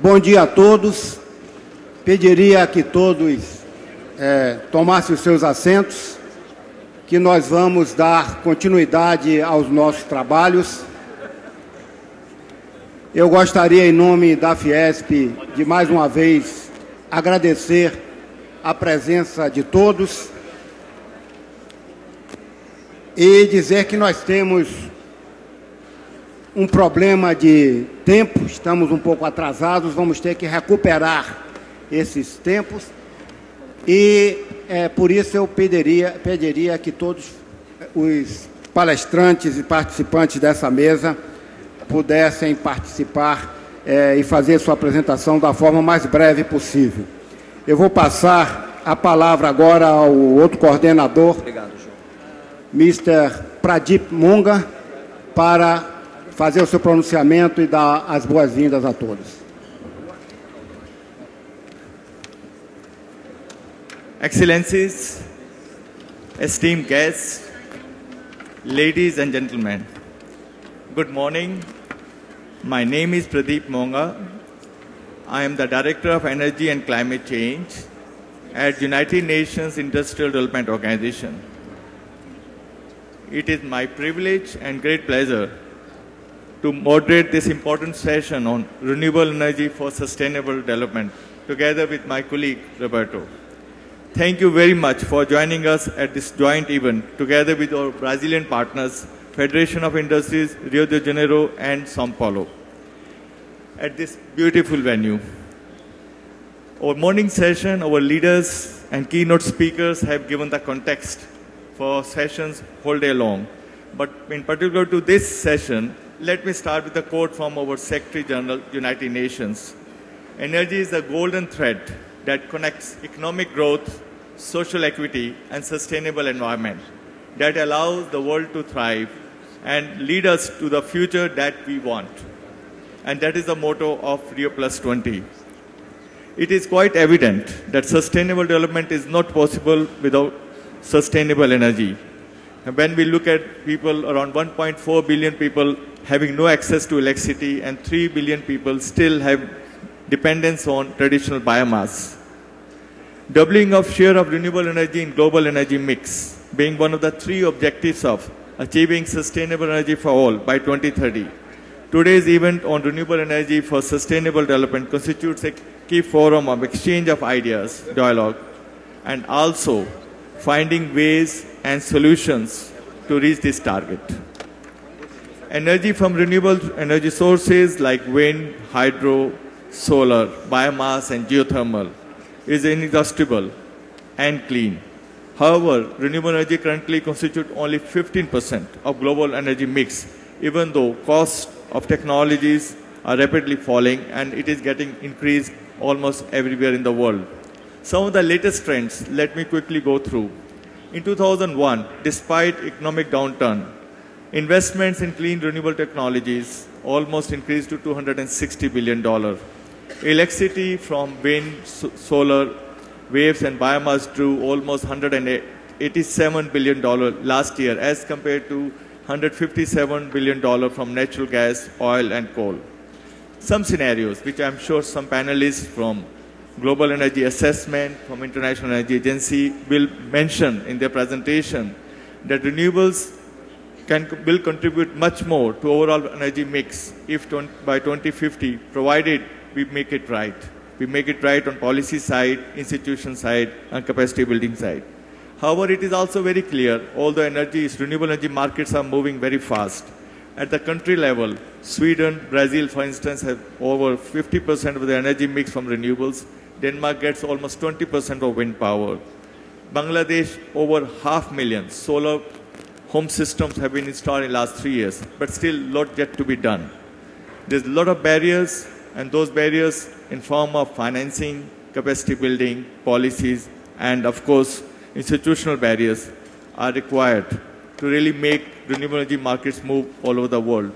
Bom dia a todos. Pediria que todos tomassem os seus assentos, que nós vamos dar continuidade aos nossos trabalhos. Eu gostaria, em nome da Fiesp, de mais uma vez agradecer a presença de todos e dizer que nós temos um problema de tempo, estamos um pouco atrasados, vamos ter que recuperar esses tempos e por isso eu pediria que todos os palestrantes e participantes dessa mesa pudessem participar e fazer sua apresentação da forma mais breve possível. Eu vou passar a palavra agora ao outro coordenador, obrigado, Mr. Pradip Monga, para fazer o seu pronunciamento e dar as boas-vindas a todos. Excellencies, esteemed guests, ladies and gentlemen, good morning. My name is Pradip Monga. I am the Director of Energy and Climate Change at United Nations Industrial Development Organization. It is my privilege and great pleasure to moderate this important session on renewable energy for sustainable development, together with my colleague, Roberto. Thank you very much for joining us at this joint event, together with our Brazilian partners, Federation of Industries, Rio de Janeiro, and São Paulo, at this beautiful venue. Our morning session, our leaders and keynote speakers have given the context for sessions whole day long. But in particular to this session, let me start with a quote from our Secretary General, United Nations. Energy is the golden thread that connects economic growth, social equity, and sustainable environment that allows the world to thrive and lead us to the future that we want. And that is the motto of Rio Plus 20. It is quite evident that sustainable development is not possible without sustainable energy. And when we look at people, around 1.4 billion people having no access to electricity, and 3 billion people still have dependence on traditional biomass. Doubling of share of renewable energy in global energy mix being one of the three objectives of achieving sustainable energy for all by 2030. Today's event on renewable energy for sustainable development constitutes a key forum of exchange of ideas, dialogue, and also finding ways and solutions to reach this target. Energy from renewable energy sources like wind, hydro, solar, biomass, and geothermal is inexhaustible and clean. However, renewable energy currently constitutes only 15% of global energy mix, even though costs of technologies are rapidly falling and it is getting increased almost everywhere in the world. Some of the latest trends, let me quickly go through. In 2001, despite economic downturn, investments in clean renewable technologies almost increased to $260 billion. Electricity from wind, solar, waves, and biomass drew almost $187 billion last year as compared to $157 billion from natural gas, oil, and coal. Some scenarios, which I'm sure some panelists from Global Energy Assessment, from International Energy Agency will mention in their presentation, that renewables will contribute much more to overall energy mix if by 2050, provided we make it right. We make it right on policy side, institution side, and capacity building side. However, it is also very clear, although renewable energy markets are moving very fast. At the country level, Sweden, Brazil, for instance, have over 50% of the energy mix from renewables. Denmark gets almost 20% of wind power. Bangladesh, over 500,000 solar home systems have been installed in the last 3 years, but still a lot yet to be done. There's a lot of barriers, and those barriers in form of financing, capacity building, policies, and of course, institutional barriers are required to really make renewable energy markets move all over the world.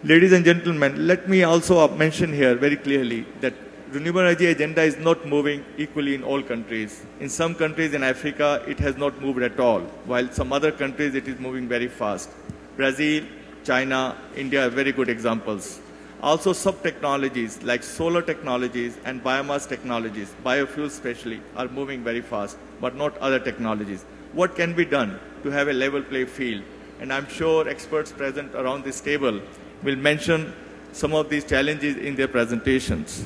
Ladies and gentlemen, let me also mention here very clearly that renewable energy agenda is not moving equally in all countries. In some countries in Africa, it has not moved at all, while some other countries it is moving very fast. Brazil, China, India are very good examples. Also, sub-technologies like solar technologies and biomass technologies, biofuels especially, are moving very fast, but not other technologies. What can be done to have a level play field? And I'm sure experts present around this table will mention some of these challenges in their presentations.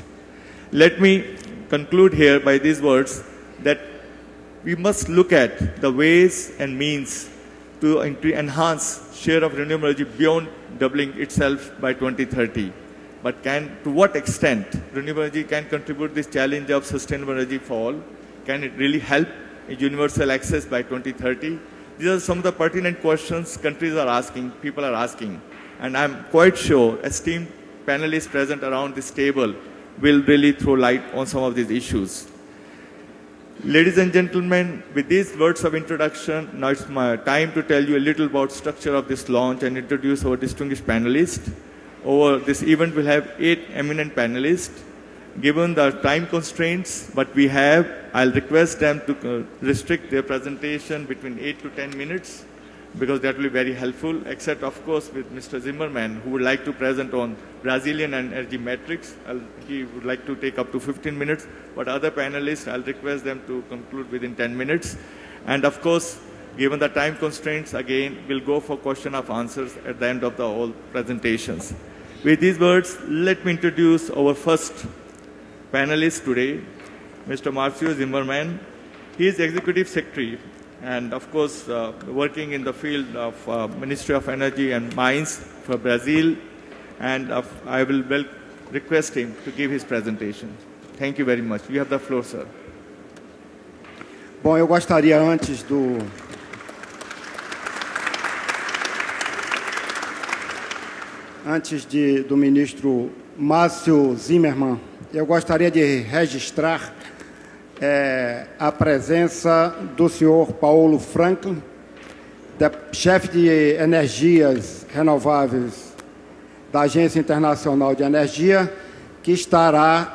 Let me conclude here by these words that we must look at the ways and means to enhance share of renewable energy beyond doubling itself by 2030. But to what extent renewable energy can contribute this challenge of sustainable energy fall? Can it really help universal access by 2030? These are some of the pertinent questions countries are asking, people are asking. And I'm quite sure esteemed panelists present around this table will really throw light on some of these issues. Ladies and gentlemen, with these words of introduction, now it's my time to tell you a little about structure of this launch and introduce our distinguished panelists. Over this event, we'll have 8 eminent panelists. Given the time constraints but we have, I'll request them to restrict their presentation between 8 to 10 minutes because that will be very helpful, except of course with Mr. Zimmerman, who would like to present on Brazilian energy metrics. He would like to take up to 15 minutes, but other panelists, I'll request them to conclude within 10 minutes. And of course, given the time constraints, again, we'll go for question of answers at the end of the whole presentations. With these words, let me introduce our first panelist today, Mr. Marcio Zimmerman. He is Executive Secretary and, of course, working in the field of Ministry of Energy and Mines for Brazil. And I will request him to give his presentation. Thank you very much. You have the floor, sir. Bom, eu gostaria antes do ministro Márcio Zimmerman, eu gostaria de registrar a presença do senhor Paulo Franklin, chefe de Energias Renováveis da Agência Internacional de Energia, que estará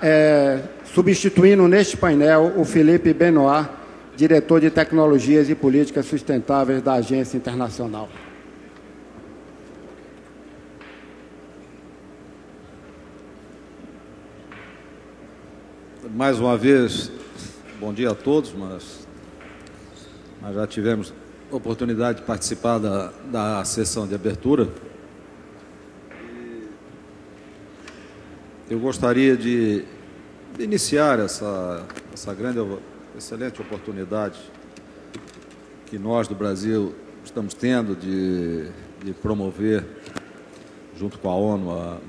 substituindo neste painel o Felipe Benoit, diretor de Tecnologias e Políticas Sustentáveis da Agência Internacional. Mais uma vez, bom dia a todos, mas nós já tivemos a oportunidade de participar da sessão de abertura. Eu gostaria de iniciar essa excelente oportunidade que nós do Brasil estamos tendo de promover, junto com a ONU,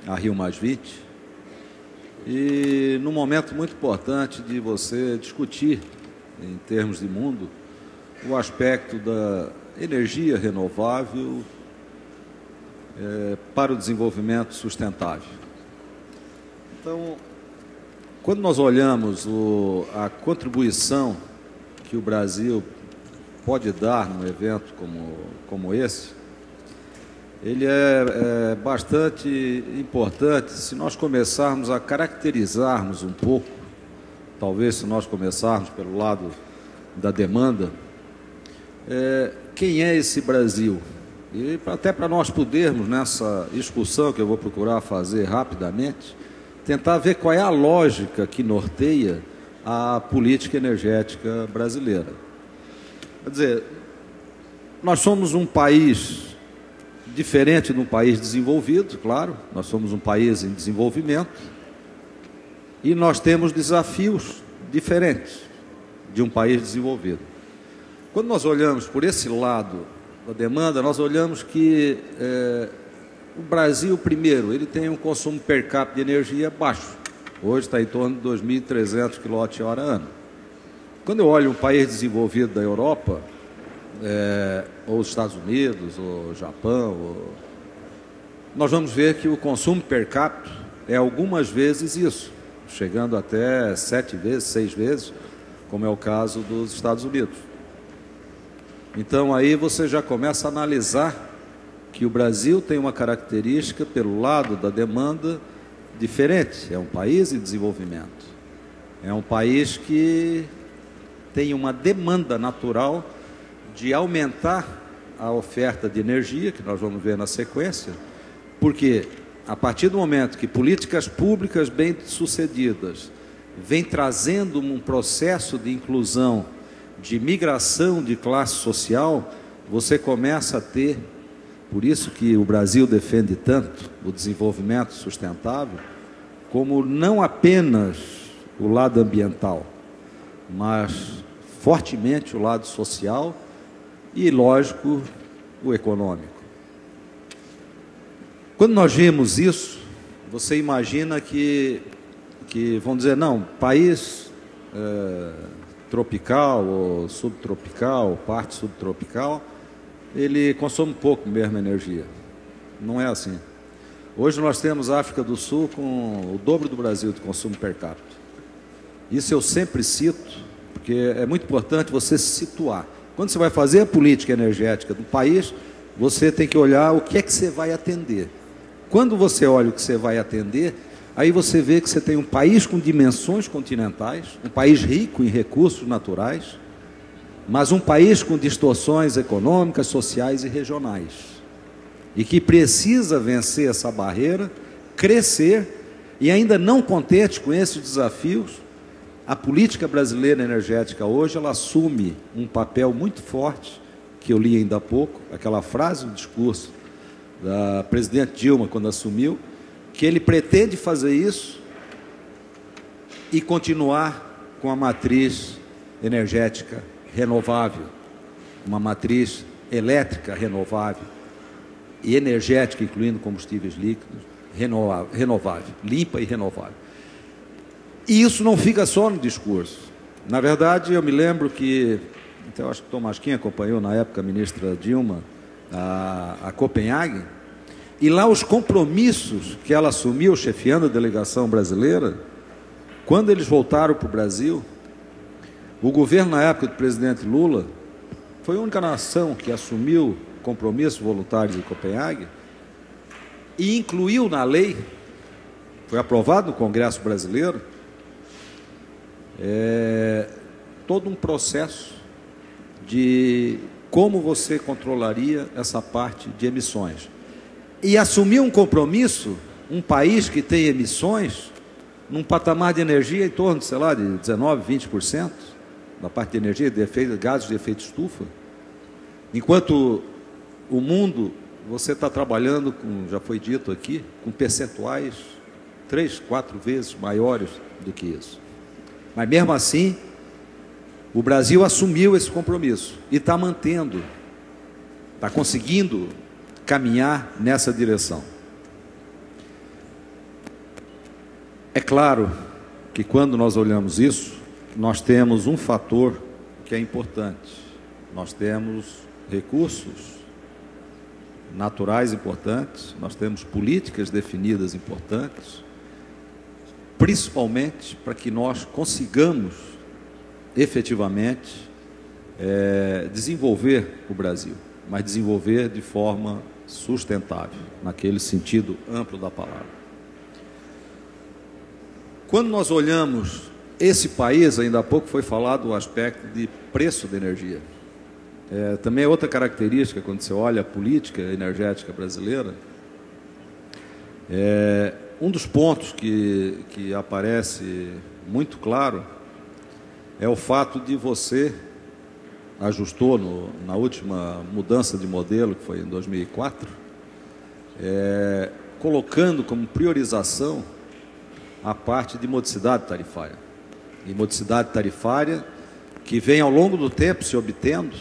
a Rio+20, e num momento muito importante de você discutir, em termos de mundo, o aspecto da energia renovável para o desenvolvimento sustentável. Então, quando nós olhamos a contribuição que o Brasil pode dar num evento como esse, ele é bastante importante se nós começarmos a caracterizarmos um pouco, talvez se nós começarmos pelo lado da demanda, quem é esse Brasil? E até para nós podermos, nessa discussão que eu vou procurar fazer rapidamente, tentar ver qual é a lógica que norteia a política energética brasileira. Quer dizer, nós somos um país diferente de um país desenvolvido, claro, nós somos um país em desenvolvimento e nós temos desafios diferentes de um país desenvolvido. Quando nós olhamos por esse lado da demanda, nós olhamos que o Brasil, primeiro, ele tem um consumo per capita de energia baixo. Hoje está em torno de 2.300 kWh ano. Quando eu olho um país desenvolvido da Europa, ou os Estados Unidos, ou o Japão, nós vamos ver que o consumo per capita é algumas vezes isso, chegando até 7 vezes, 6 vezes, como é o caso dos Estados Unidos. Então aí você já começa a analisar que o Brasil tem uma característica pelo lado da demanda diferente. É um país em desenvolvimento. É um país que tem uma demanda natural de aumentar a oferta de energia, que nós vamos ver na sequência, porque a partir do momento que políticas públicas bem-sucedidas vêm trazendo um processo de inclusão, de migração de classe social, você começa a ter, por isso que o Brasil defende tanto o desenvolvimento sustentável, como não apenas o lado ambiental, mas fortemente o lado social e, lógico, o econômico. Quando nós vimos isso, você imagina que vão dizer, não, país tropical ou subtropical, parte subtropical, ele consome pouco mesmo energia. Não é assim. Hoje nós temos a África do Sul com o dobro do Brasil de consumo per capita. Isso eu sempre cito, porque é muito importante você se situar. Quando você vai fazer a política energética do país, você tem que olhar o que é que você vai atender. Quando você olha o que você vai atender, aí você vê que você tem um país com dimensões continentais, um país rico em recursos naturais, mas um país com distorções econômicas, sociais e regionais. E que precisa vencer essa barreira, crescer, e ainda não contente com esses desafios, a política brasileira energética hoje, ela assume um papel muito forte, que eu li ainda há pouco, aquela frase do discurso da presidente Dilma, quando assumiu, que ele pretende fazer isso e continuar com a matriz energética renovável, uma matriz elétrica renovável e energética, incluindo combustíveis líquidos, renovável, limpa e renovável. E isso não fica só no discurso. Na verdade, eu me lembro que, então, acho que o Tomasquim acompanhou na época a ministra Dilma, a Copenhague, e lá os compromissos que ela assumiu, chefiando a delegação brasileira, quando eles voltaram para o Brasil, o governo, na época do presidente Lula, foi a única nação que assumiu compromissos voluntários em Copenhague e incluiu na lei, foi aprovado no Congresso brasileiro, todo um processo de como você controlaria essa parte de emissões. E assumir um compromisso, um país que tem emissões, num patamar de energia em torno de, sei lá, de 19%, 20%, da parte de energia, de gases de efeito estufa, enquanto o mundo, você está trabalhando com, já foi dito aqui, com percentuais 3, 4 vezes maiores do que isso. Mas mesmo assim, o Brasil assumiu esse compromisso e está mantendo, está conseguindo caminhar nessa direção. É claro que quando nós olhamos isso, nós temos um fator que é importante. Nós temos recursos naturais importantes, nós temos políticas definidas importantes, principalmente para que nós consigamos efetivamente desenvolver o Brasil, mas desenvolver de forma sustentável, naquele sentido amplo da palavra. Quando nós olhamos esse país, ainda há pouco foi falado o aspecto de preço da energia. Também é outra característica, quando você olha a política energética brasileira, um dos pontos que aparece muito claro é o fato de você ajustou na última mudança de modelo, que foi em 2004, colocando como priorização a parte de modicidade tarifária. E modicidade tarifária que vem ao longo do tempo se obtendo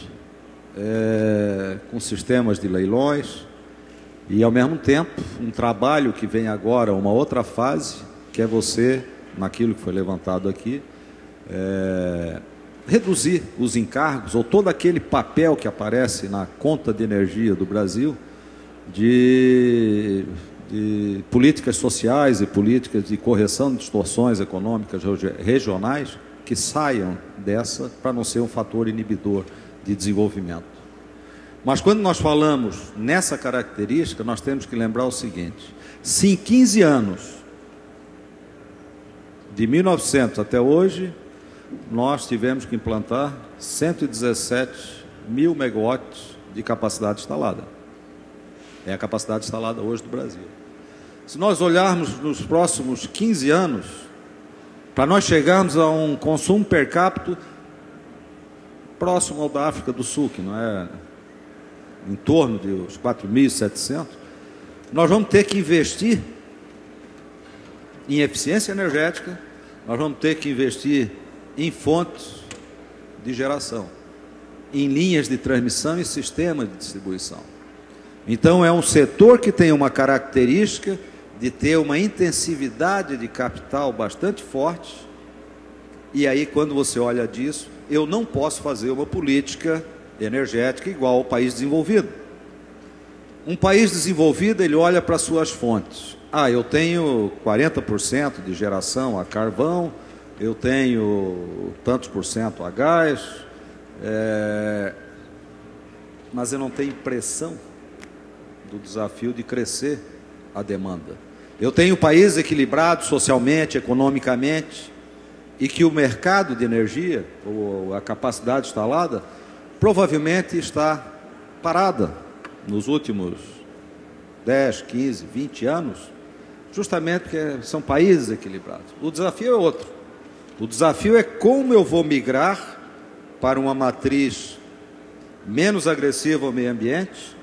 com sistemas de leilões e, ao mesmo tempo, um trabalho que vem agora, uma outra fase, que é você, naquilo que foi levantado aqui, reduzir os encargos ou todo aquele papel que aparece na conta de energia do Brasil de políticas sociais e políticas de correção de distorções econômicas regionais que saiam dessa para não ser um fator inibidor de desenvolvimento. Mas quando nós falamos nessa característica, nós temos que lembrar o seguinte: se em 15 anos, de 1900 até hoje, nós tivemos que implantar 117 mil megawatts de capacidade instalada. É a capacidade instalada hoje do Brasil. Se nós olharmos nos próximos 15 anos, para nós chegarmos a um consumo per capita próximo ao da África do Sul, que não é em torno de uns 4.700, nós vamos ter que investir em eficiência energética, nós vamos ter que investir em fontes de geração, em linhas de transmissão e sistemas de distribuição. Então, é um setor que tem uma característica de ter uma intensividade de capital bastante forte, e aí, quando você olha disso, eu não posso fazer uma política energética igual ao país desenvolvido. Um país desenvolvido, ele olha para suas fontes. Eu tenho 40% de geração a carvão, eu tenho tantos por cento a gás, mas eu não tenho pressão do desafio de crescer a demanda. Eu tenho um país equilibrado socialmente, economicamente, e que o mercado de energia, ou a capacidade instalada, provavelmente está parada nos últimos 10, 15, 20 anos, justamente porque são países equilibrados. O desafio é outro. O desafio é como eu vou migrar para uma matriz menos agressiva ao meio ambiente,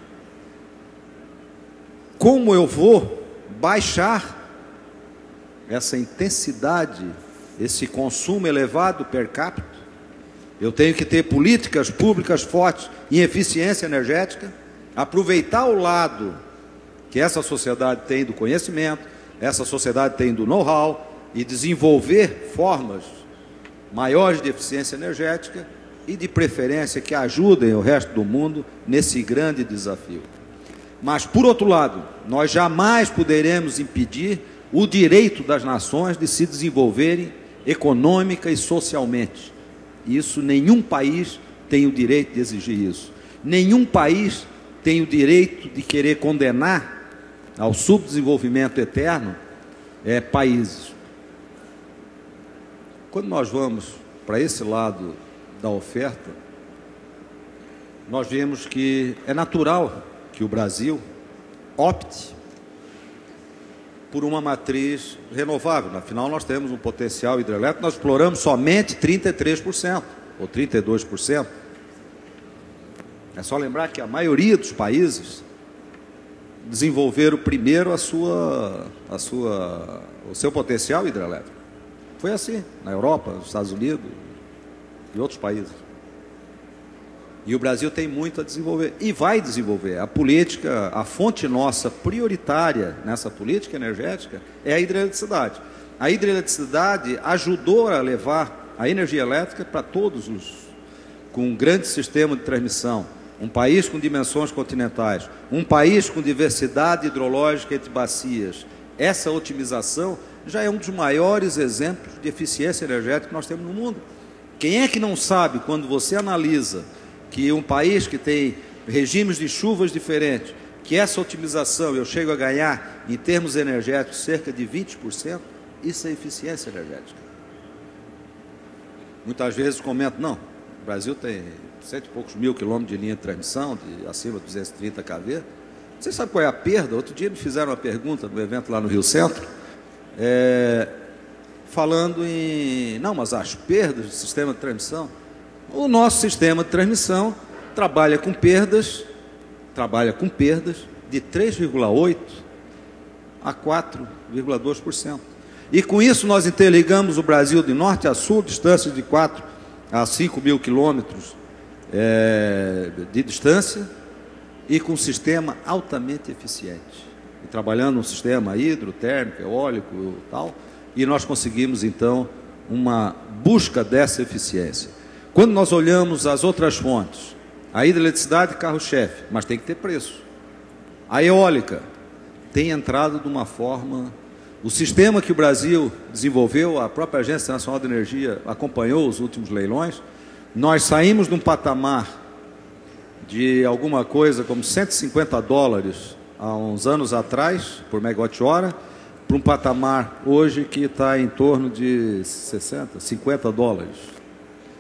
como eu vou baixar essa intensidade, esse consumo elevado per capita. Eu tenho que ter políticas públicas fortes em eficiência energética, aproveitar o lado que essa sociedade tem do conhecimento, essa sociedade tem do know-how, e desenvolver formas maiores de eficiência energética e, de preferência, que ajudem o resto do mundo nesse grande desafio. Mas, por outro lado, nós jamais poderemos impedir o direito das nações de se desenvolverem econômica e socialmente. Isso, nenhum país tem o direito de exigir isso. Nenhum país tem o direito de querer condenar ao subdesenvolvimento eterno países. Quando nós vamos para esse lado da oferta, nós vemos que é natural que o Brasil opte por uma matriz renovável. Afinal, nós temos um potencial hidrelétrico, nós exploramos somente 33% ou 32%. É só lembrar que a maioria dos países desenvolveram primeiro o seu potencial hidrelétrico. Foi assim na Europa, nos Estados Unidos e outros países. E o Brasil tem muito a desenvolver, e vai desenvolver. A política, a fonte nossa prioritária nessa política energética é a hidroeletricidade. A hidroeletricidade ajudou a levar a energia elétrica para todos com um grande sistema de transmissão. Um país com dimensões continentais, um país com diversidade hidrológica entre bacias. Essa otimização já é um dos maiores exemplos de eficiência energética que nós temos no mundo. Quem é que não sabe, quando você analisa que um país que tem regimes de chuvas diferentes, que essa otimização eu chego a ganhar, em termos energéticos, cerca de 20%, isso é eficiência energética. Muitas vezes comentam, não, o Brasil tem 100 e poucos mil quilômetros de linha de transmissão, acima de 230 kV. Você sabe qual é a perda? Outro dia me fizeram uma pergunta no evento lá no Rio Centro, falando em... Não, mas as perdas do sistema de transmissão... O nosso sistema de transmissão trabalha com perdas de 3,8% a 4,2%. E com isso nós interligamos o Brasil de norte a sul, distâncias de 4 a 5 mil quilômetros de distância, e com um sistema altamente eficiente. E trabalhando um sistema hidrotérmico, eólico e tal, e nós conseguimos então uma busca dessa eficiência. Quando nós olhamos as outras fontes, a hidroeletricidade carro-chefe, mas tem que ter preço. A eólica tem entrado de uma forma... O sistema que o Brasil desenvolveu, a própria Agência Nacional de Energia acompanhou os últimos leilões, nós saímos de um patamar de alguma coisa como $150 há uns anos atrás, por megawatt-hora, para um patamar hoje que está em torno de $50.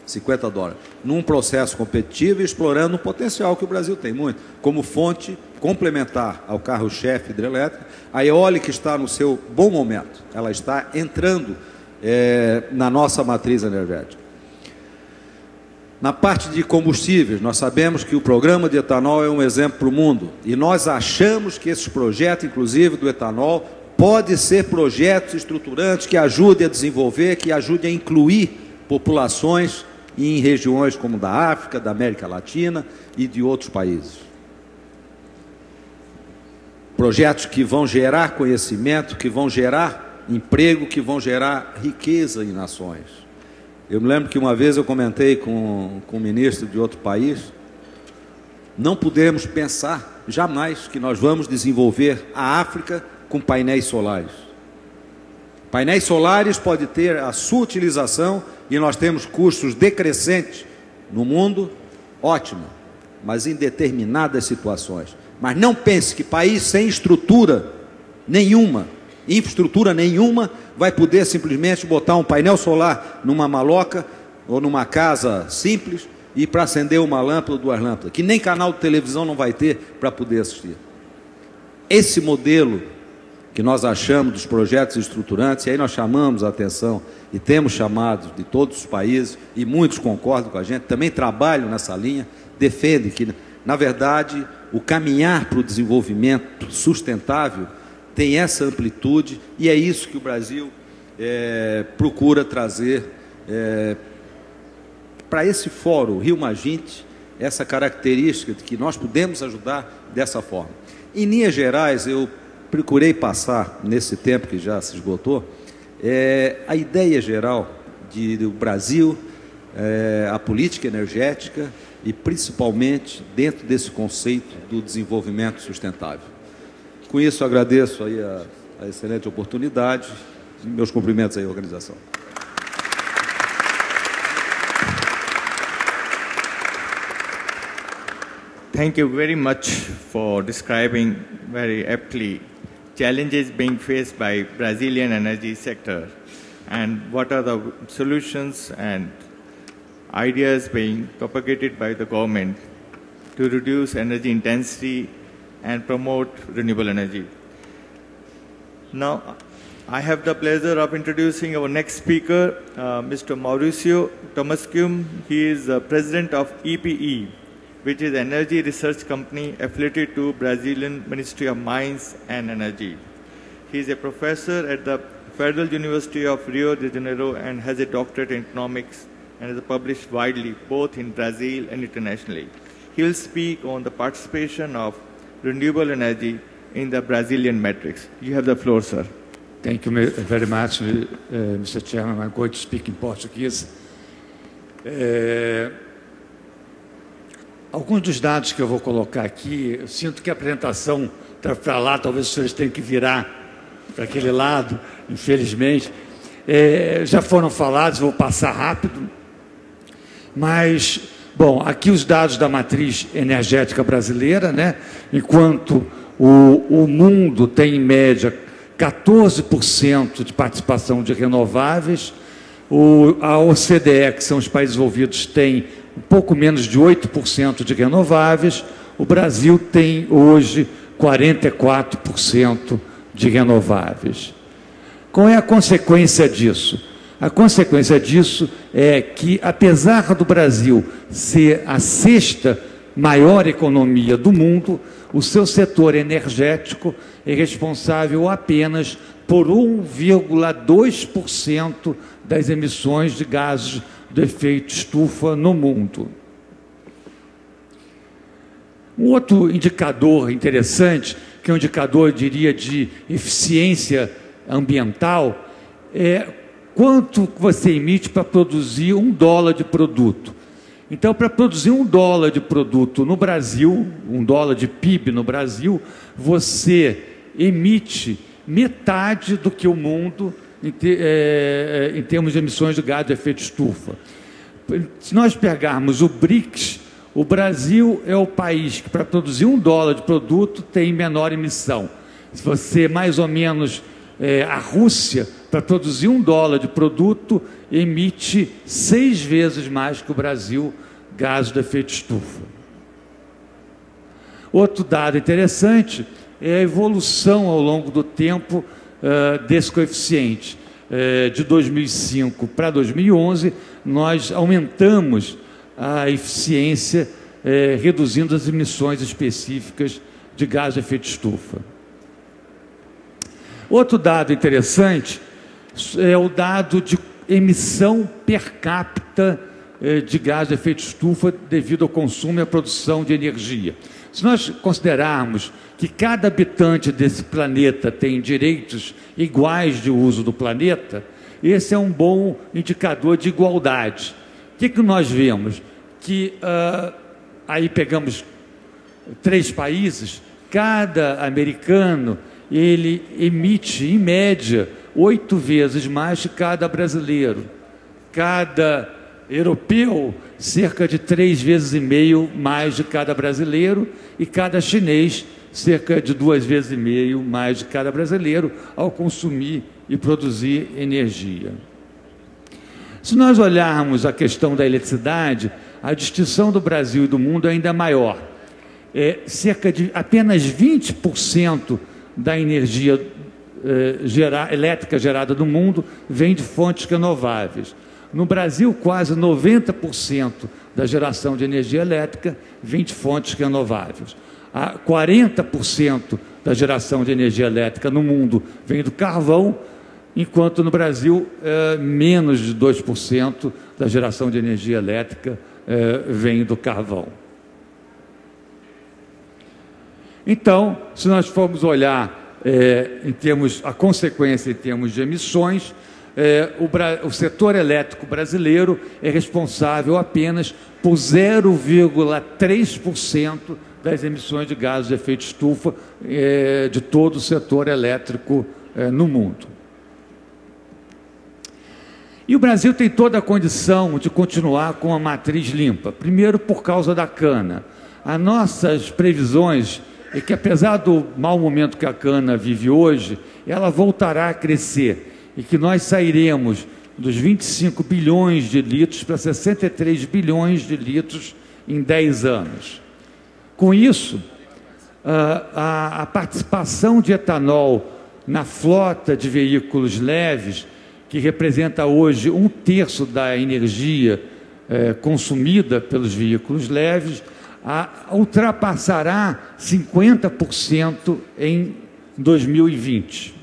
50 dólares, num processo competitivo e explorando um potencial que o Brasil tem muito, como fonte complementar ao carro-chefe hidrelétrico. A eólica está no seu bom momento, ela está entrando na nossa matriz energética. Na parte de combustíveis, nós sabemos que o programa de etanol é um exemplo para o mundo, e nós achamos que esses projetos, inclusive do etanol, podem ser projetos estruturantes que ajudem a desenvolver, que ajudem a incluir populações em regiões como da África, da América Latina e de outros países. Projetos que vão gerar conhecimento, que vão gerar emprego, que vão gerar riqueza em nações. Eu me lembro que uma vez eu comentei com um ministro de outro país, não podemos pensar jamais que nós vamos desenvolver a África com painéis solares. Painéis solares pode ter a sua utilização e nós temos custos decrescentes no mundo, ótimo, mas em determinadas situações. Mas não pense que país sem estrutura nenhuma, infraestrutura nenhuma, vai poder simplesmente botar um painel solar numa maloca ou numa casa simples e para acender uma lâmpada ou duas lâmpadas, que nem canal de televisão não vai ter para poder assistir. Esse modelo que nós achamos dos projetos estruturantes, e aí nós chamamos a atenção e temos chamados de todos os países, e muitos concordam com a gente, também trabalham nessa linha, defendem que, na verdade, o caminhar para o desenvolvimento sustentável tem essa amplitude, e é isso que o Brasil procura trazer para esse fórum Rio +20, essa característica de que nós podemos ajudar dessa forma. Em linhas gerais, eu procurei passar, nesse tempo que já se esgotou, a ideia geral do Brasil, a política energética e, principalmente, dentro desse conceito do desenvolvimento sustentável. Com isso, agradeço aí a excelente oportunidade e meus cumprimentos aí à organização. Thank you very much for describing very aptly challenges being faced by Brazilian energy sector and what are the solutions and ideas being propagated by the government to reduce energy intensity and promote renewable energy. Now, I have the pleasure of introducing our next speaker, Mr. Mauricio Tomascum. He is President of EPE, which is an energy research company affiliated to Brazilian Ministry of Mines and Energy. He is a professor at the Federal University of Rio de Janeiro and has a doctorate in economics and is published widely both in Brazil and internationally. He will speak on the participation of renewable energy in the Brazilian matrix. You have the floor, sir. Thank you very much, Mr. Chairman. I'm going to speak in Portuguese. Alguns dos dados que eu vou colocar aqui, eu sinto que a apresentação está para lá, talvez os senhores tenham que virar para aquele lado, infelizmente. Já foram falados, vou passar rápido, mas, bom, aqui os dados da matriz energética brasileira, né? Enquanto o mundo tem, em média, 14% de participação de renováveis, a OCDE, que são os países desenvolvidos, tem um pouco menos de 8% de renováveis, o Brasil tem hoje 44% de renováveis. Qual é a consequência disso? A consequência disso é que, apesar do Brasil ser a sexta maior economia do mundo, o seu setor energético é responsável apenas por 1,2% das emissões de gases do efeito estufa no mundo. Um outro indicador interessante, que é um indicador, eu diria, de eficiência ambiental, é quanto você emite para produzir $1 de produto. Então, para produzir $1 de produto no Brasil, $1 de PIB no Brasil, você emite metade do que o mundo em termos de emissões de gás de efeito estufa. Se nós pegarmos o BRICS, o Brasil é o país que, para produzir $1 de produto, tem menor emissão. Se você mais ou menos A Rússia, para produzir $1 de produto, emite 6 vezes mais que o Brasil gases de efeito estufa. Outro dado interessante é a evolução ao longo do tempo desse coeficiente. De 2005 para 2011, nós aumentamos a eficiência, reduzindo as emissões específicas de gás de efeito estufa. Outro dado interessante é o dado de emissão per capita de gás de efeito estufa devido ao consumo e à produção de energia. Se nós considerarmos que cada habitante desse planeta tem direitos iguais de uso do planeta, esse é um bom indicador de igualdade. O que nós vemos? Que aí pegamos 3 países, cada americano ele emite, em média, 8 vezes mais que cada brasileiro. Cada europeu, cerca de 3,5 vezes mais de cada brasileiro, e cada chinês, cerca de 2,5 vezes mais de cada brasileiro, ao consumir e produzir energia. Se nós olharmos a questão da eletricidade, a distinção do Brasil e do mundo é ainda maior. Cerca de apenas 20% da energia elétrica gerada no mundo vem de fontes renováveis. No Brasil, quase 90% da geração de energia elétrica vem de fontes renováveis. 40% da geração de energia elétrica no mundo vem do carvão, enquanto no Brasil, menos de 2% da geração de energia elétrica vem do carvão. Então, se nós formos olhar a consequência em termos de emissões, o setor elétrico brasileiro é responsável apenas por 0,3% das emissões de gases de efeito estufa de todo o setor elétrico no mundo. E o Brasil tem toda a condição de continuar com a matriz limpa. Primeiro, por causa da cana. As nossas previsões é que, apesar do mau momento que a cana vive hoje, ela voltará a crescer e que nós sairemos dos 25 bilhões de litros para 63 bilhões de litros em 10 anos. Com isso, a participação de etanol na frota de veículos leves, que representa hoje 1/3 da energia consumida pelos veículos leves, ultrapassará 50% em 2020.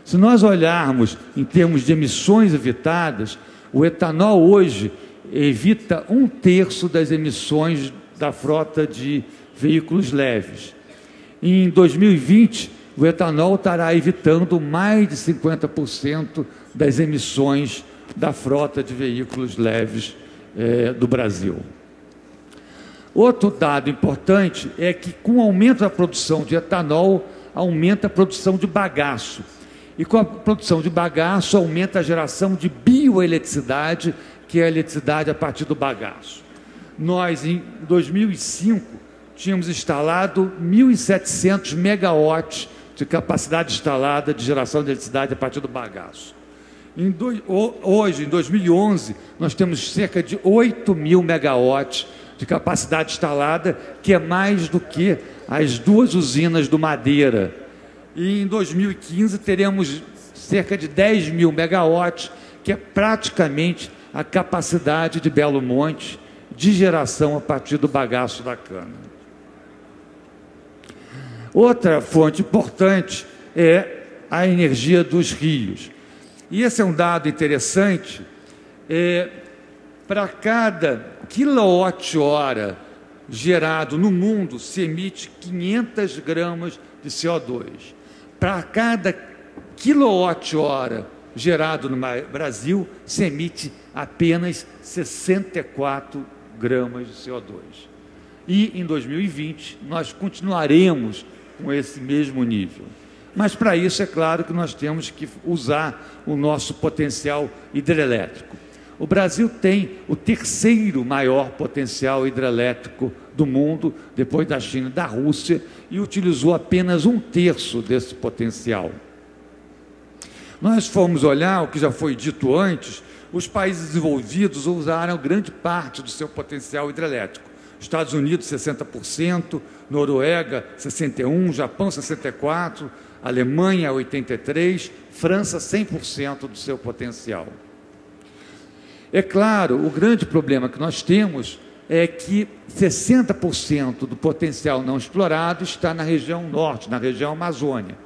Se nós olharmos em termos de emissões evitadas, o etanol hoje evita 1/3 das emissões da frota de veículos leves. Em 2020, o etanol estará evitando mais de 50% das emissões da frota de veículos leves do Brasil. Outro dado importante é que, com o aumento da produção de etanol, aumenta a produção de bagaço. E com a produção de bagaço, aumenta a geração de bioeletricidade, que é a eletricidade a partir do bagaço. Nós, em 2005, tínhamos instalado 1.700 megawatts de capacidade instalada de geração de eletricidade a partir do bagaço. Hoje, em 2011, nós temos cerca de 8.000 megawatts de capacidade instalada, que é mais do que as 2 usinas do Madeira. E em 2015 teremos cerca de 10.000 megawatts, que é praticamente a capacidade de Belo Monte de geração a partir do bagaço da cana. Outra fonte importante é a energia dos rios. E esse é um dado interessante. Para cada quilowatt-hora gerado no mundo, se emite 500 gramas de CO2. Para cada quilowatt-hora gerado no Brasil, se emite apenas 64 gramas de CO2. E em 2020, nós continuaremos com esse mesmo nível. Mas para isso, é claro que nós temos que usar o nosso potencial hidrelétrico. O Brasil tem o 3º maior potencial hidrelétrico do mundo, depois da China e da Rússia, e utilizou apenas 1/3 desse potencial. Nós fomos olhar o que já foi dito antes, os países desenvolvidos usaram grande parte do seu potencial hidrelétrico. Estados Unidos, 60%, Noruega, 61%, Japão, 64%, Alemanha, 83%, França, 100% do seu potencial. É claro, o grande problema que nós temos é que 60% do potencial não explorado está na região norte, na região Amazônia,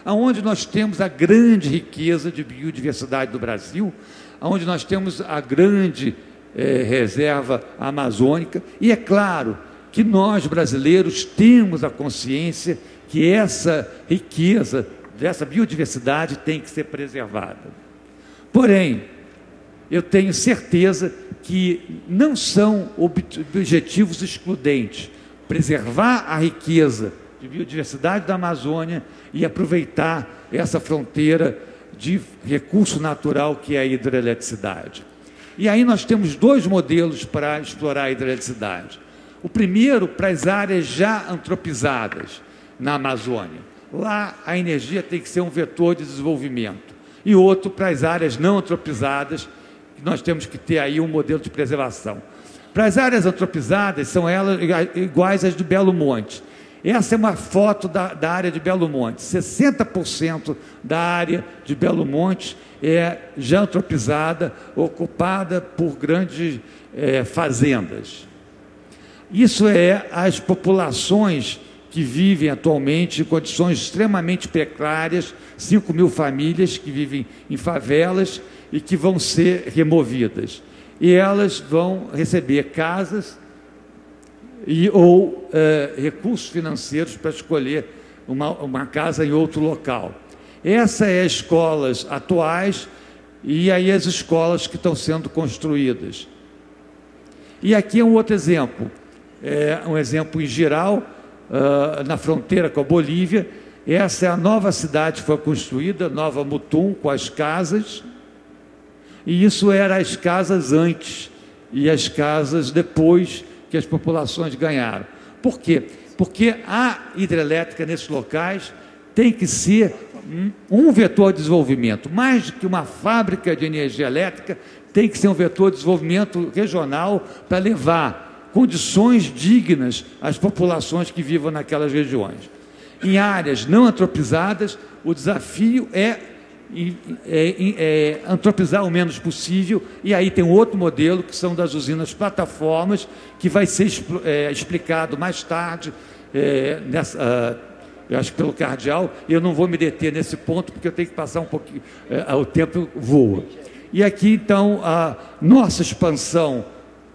onde nós temos a grande riqueza de biodiversidade do Brasil, onde nós temos a grande reserva amazônica, e é claro que nós, brasileiros, temos a consciência que essa riqueza, dessa biodiversidade tem que ser preservada. Porém, eu tenho certeza que não são objetivos excludentes preservar a riqueza de biodiversidade da Amazônia e aproveitar essa fronteira de recurso natural que é a hidroeletricidade. E aí nós temos dois modelos para explorar a hidroeletricidade. O primeiro, para as áreas já antropizadas na Amazônia. Lá a energia tem que ser um vetor de desenvolvimento. E outro, para as áreas não antropizadas, que nós temos que ter aí um modelo de preservação. Para as áreas antropizadas, são elas iguais às de Belo Monte. Essa é uma foto da área de Belo Monte. 60% da área de Belo Monte é já antropizada, ocupada por grandes fazendas. Isso é as populações que vivem atualmente em condições extremamente precárias, 5 mil famílias que vivem em favelas e que vão ser removidas. E elas vão receber casas ou recursos financeiros para escolher uma casa em outro local. Essas são as escolas atuais e aí as escolas que estão sendo construídas. E aqui é um outro exemplo, um exemplo em geral, na fronteira com a Bolívia. Essa é a nova cidade que foi construída, Nova Mutum, com as casas, e isso eram as casas antes e as casas depois que as populações ganharam. Por quê? Porque a hidrelétrica nesses locais tem que ser um vetor de desenvolvimento, mais do que uma fábrica de energia elétrica, tem que ser um vetor de desenvolvimento regional para levar condições dignas às populações que vivam naquelas regiões. Em áreas não antropizadas, o desafio é antropizar o menos possível, e aí tem um outro modelo, que são das usinas plataformas, que vai ser explicado mais tarde, eu acho que pelo cardeal, e eu não vou me deter nesse ponto, porque eu tenho que passar um pouquinho, o tempo voa. E aqui, então, a nossa expansão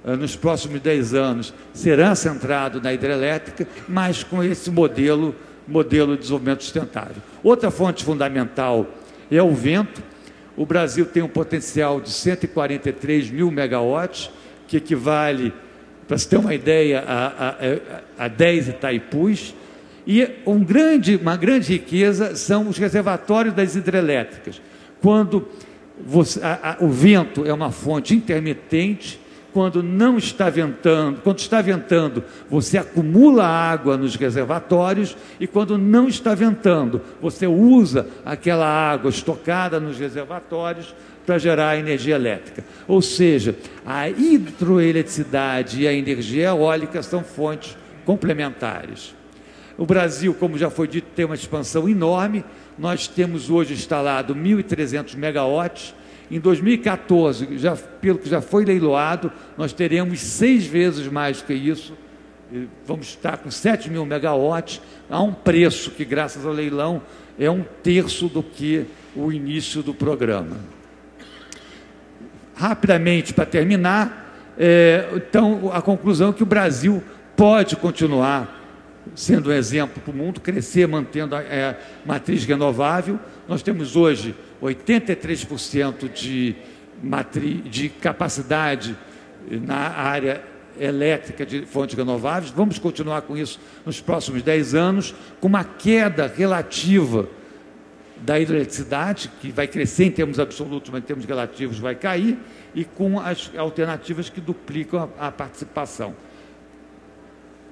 nos próximos 10 anos será centrado na hidrelétrica, mas com esse modelo de desenvolvimento sustentável. Outra fonte fundamental é o vento. O Brasil tem um potencial de 143 mil megawatts, que equivale, para se ter uma ideia, a 10 Itaipus. E uma grande riqueza são os reservatórios das hidrelétricas. Quando o vento é uma fonte intermitente, quando não está ventando, quando está ventando, você acumula água nos reservatórios, e quando não está ventando, você usa aquela água estocada nos reservatórios para gerar energia elétrica. Ou seja, a hidroeletricidade e a energia eólica são fontes complementares. O Brasil, como já foi dito, tem uma expansão enorme. Nós temos hoje instalado 1.300 megawatts. Em 2014, pelo que já foi leiloado, nós teremos 6 vezes mais do que isso. Vamos estar com 7 mil megawatts, a um preço que, graças ao leilão, é 1/3 do que o início do programa. Rapidamente, para terminar, então, a conclusão é que o Brasil pode continuar sendo um exemplo para o mundo, crescer mantendo a matriz renovável. Nós temos hoje 83% de capacidade na área elétrica de fontes renováveis. Vamos continuar com isso nos próximos 10 anos, com uma queda relativa da hidroeletricidade, que vai crescer em termos absolutos, mas em termos relativos vai cair, e com as alternativas que duplicam a participação.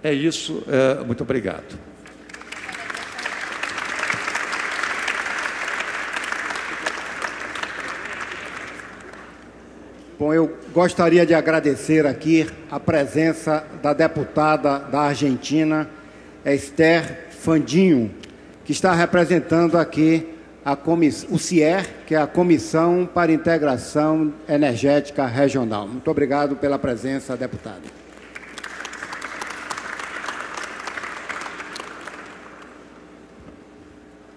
É isso, muito obrigado. Bom, eu gostaria de agradecer aqui a presença da deputada da Argentina, Esther Fandinho, que está representando aqui o CIER, que é a Comissão para Integração Energética Regional. Muito obrigado pela presença, deputada.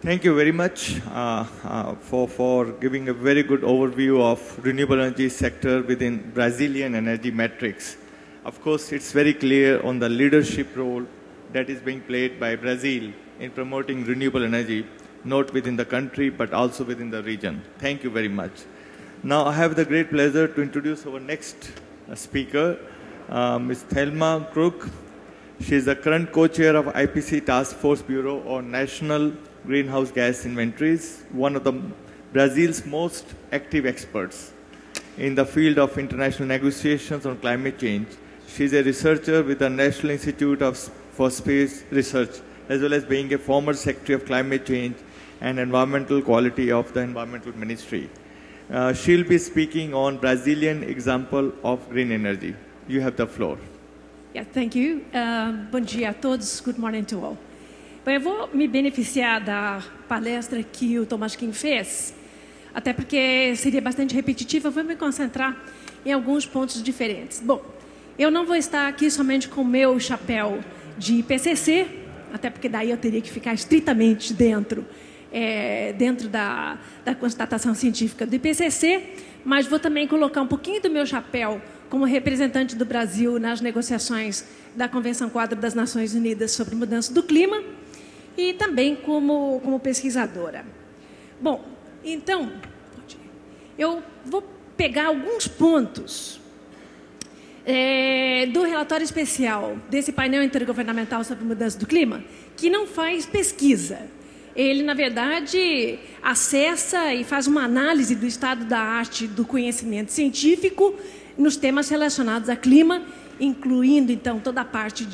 Thank you very much for giving a very good overview of renewable energy sector within Brazilian energy matrix. Of course, it's very clear on the leadership role that is being played by Brazil in promoting renewable energy, not within the country, but also within the region. Thank you very much. Now, I have the great pleasure to introduce our next speaker, Ms. Thelma Crook. She is the current co-chair of IPC Task Force Bureau on National Greenhouse Gas Inventories, one of the Brazil's most active experts in the field of international negotiations on climate change. She is a researcher with the National Institute for Space Research, as well as being a former Secretary of Climate Change and Environmental Quality of the Environmental Ministry. She'll be speaking on Brazilian example of green energy. You have the floor. Yeah, thank you. Bom dia a todos. Good morning to all. Bom, eu vou me beneficiar da palestra que o Tomás Kim fez, até porque seria bastante repetitiva. Eu vou me concentrar em alguns pontos diferentes. Bom, eu não vou estar aqui somente com o meu chapéu de IPCC, até porque daí eu teria que ficar estritamente dentro da constatação científica do IPCC, mas vou também colocar um pouquinho do meu chapéu como representante do Brasil nas negociações da Convenção Quadro das Nações Unidas sobre Mudança do Clima e também como pesquisadora. Bom, então, eu vou pegar alguns pontos do relatório especial desse painel intergovernamental sobre mudança do clima, que não faz pesquisa. Ele, na verdade, acessa e faz uma análise do estado da arte do conhecimento científico nos temas relacionados a clima, incluindo, então, toda a parte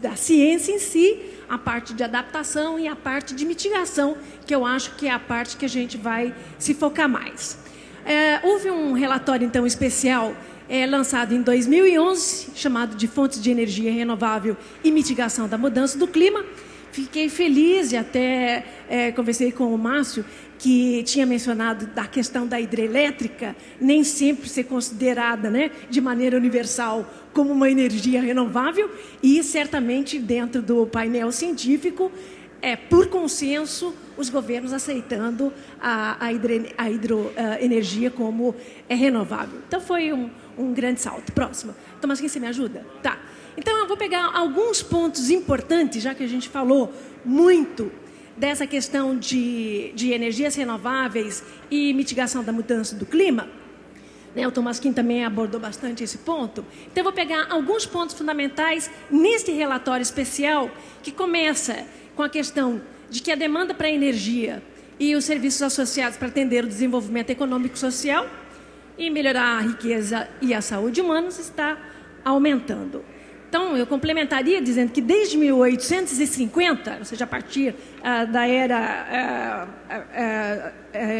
da ciência em si, a parte de adaptação e a parte de mitigação, que eu acho que é a parte que a gente vai se focar mais. Houve um relatório, então, especial lançado em 2011, chamado de Fontes de Energia Renovável e Mitigação da Mudança do Clima. Fiquei feliz e até conversei com o Márcio, que tinha mencionado da questão da hidrelétrica nem sempre ser considerada, né, de maneira universal como uma energia renovável, e certamente dentro do painel científico, por consenso, os governos aceitando a hidroenergia como renovável. Então foi um grande salto. Próximo. Tomás, quem você me ajuda? Tá. Então eu vou pegar alguns pontos importantes, já que a gente falou muito dessa questão de energias renováveis e mitigação da mudança do clima. O Tomás Kim também abordou bastante esse ponto. Então eu vou pegar alguns pontos fundamentais neste relatório especial, que começa com a questão de que a demanda para energia e os serviços associados para atender o desenvolvimento econômico e social e melhorar a riqueza e a saúde humanas está aumentando. Então, eu complementaria dizendo que desde 1850, ou seja, a partir da era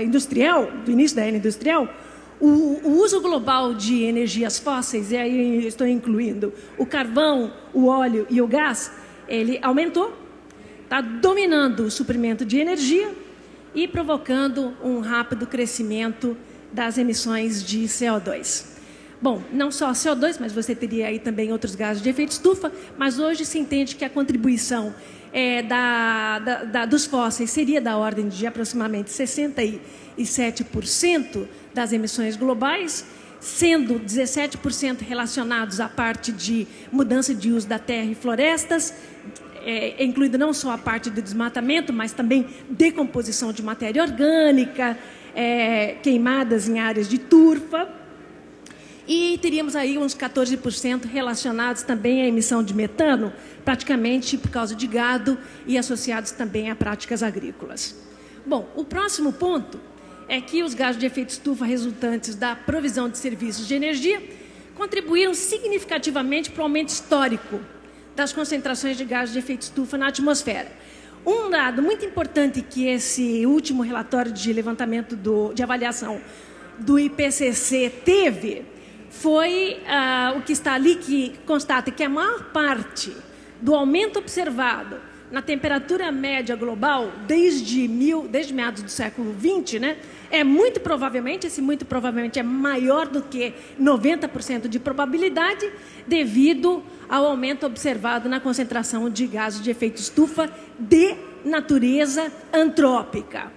industrial, do início da era industrial, o uso global de energias fósseis, e aí estou incluindo o carvão, o óleo e o gás, ele aumentou, está dominando o suprimento de energia e provocando um rápido crescimento das emissões de CO2. Bom, não só CO2, mas você teria aí também outros gases de efeito estufa, mas hoje se entende que a contribuição dos fósseis seria da ordem de aproximadamente 67% das emissões globais, sendo 17% relacionados à parte de mudança de uso da terra e florestas, incluindo não só a parte do desmatamento, mas também decomposição de matéria orgânica, queimadas em áreas de turfa. E teríamos aí uns 14% relacionados também à emissão de metano, praticamente por causa de gado e associados também a práticas agrícolas. Bom, o próximo ponto é que os gases de efeito estufa resultantes da provisão de serviços de energia contribuíram significativamente para o aumento histórico das concentrações de gases de efeito estufa na atmosfera. Um dado muito importante que esse último relatório de levantamento de avaliação do IPCC teve foi o que está ali, que constata que a maior parte do aumento observado na temperatura média global desde meados do século XX, né, muito provavelmente é maior do que 90% de probabilidade, devido ao aumento observado na concentração de gases de efeito estufa de natureza antrópica.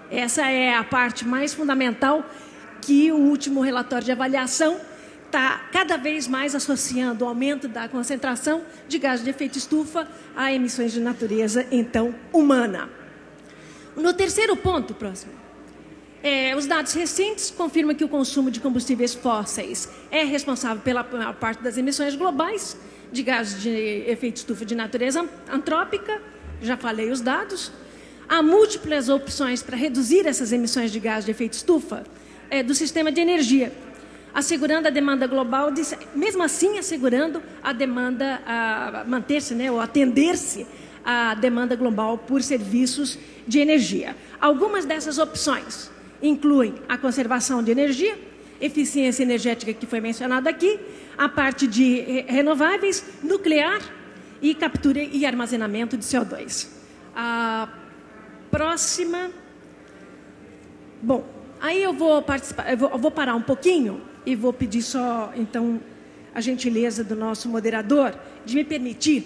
Essa é a parte mais fundamental, que o último relatório de avaliação está cada vez mais associando o aumento da concentração de gases de efeito estufa a emissões de natureza, então, humana. No terceiro ponto, próximo, os dados recentes confirmam que o consumo de combustíveis fósseis é responsável pela maior parte das emissões globais de gases de efeito estufa de natureza antrópica. Já falei os dados. Há múltiplas opções para reduzir essas emissões de gases de efeito estufa do sistema de energia, assegurando a demanda global, mesmo assim assegurando a demanda, manter-se, né, ou atender-se à demanda global por serviços de energia. Algumas dessas opções incluem a conservação de energia, eficiência energética, que foi mencionada aqui, a parte de renováveis, nuclear e captura e armazenamento de CO2. A próxima... Bom, aí eu vou parar um pouquinho e vou pedir só, então, a gentileza do nosso moderador de me permitir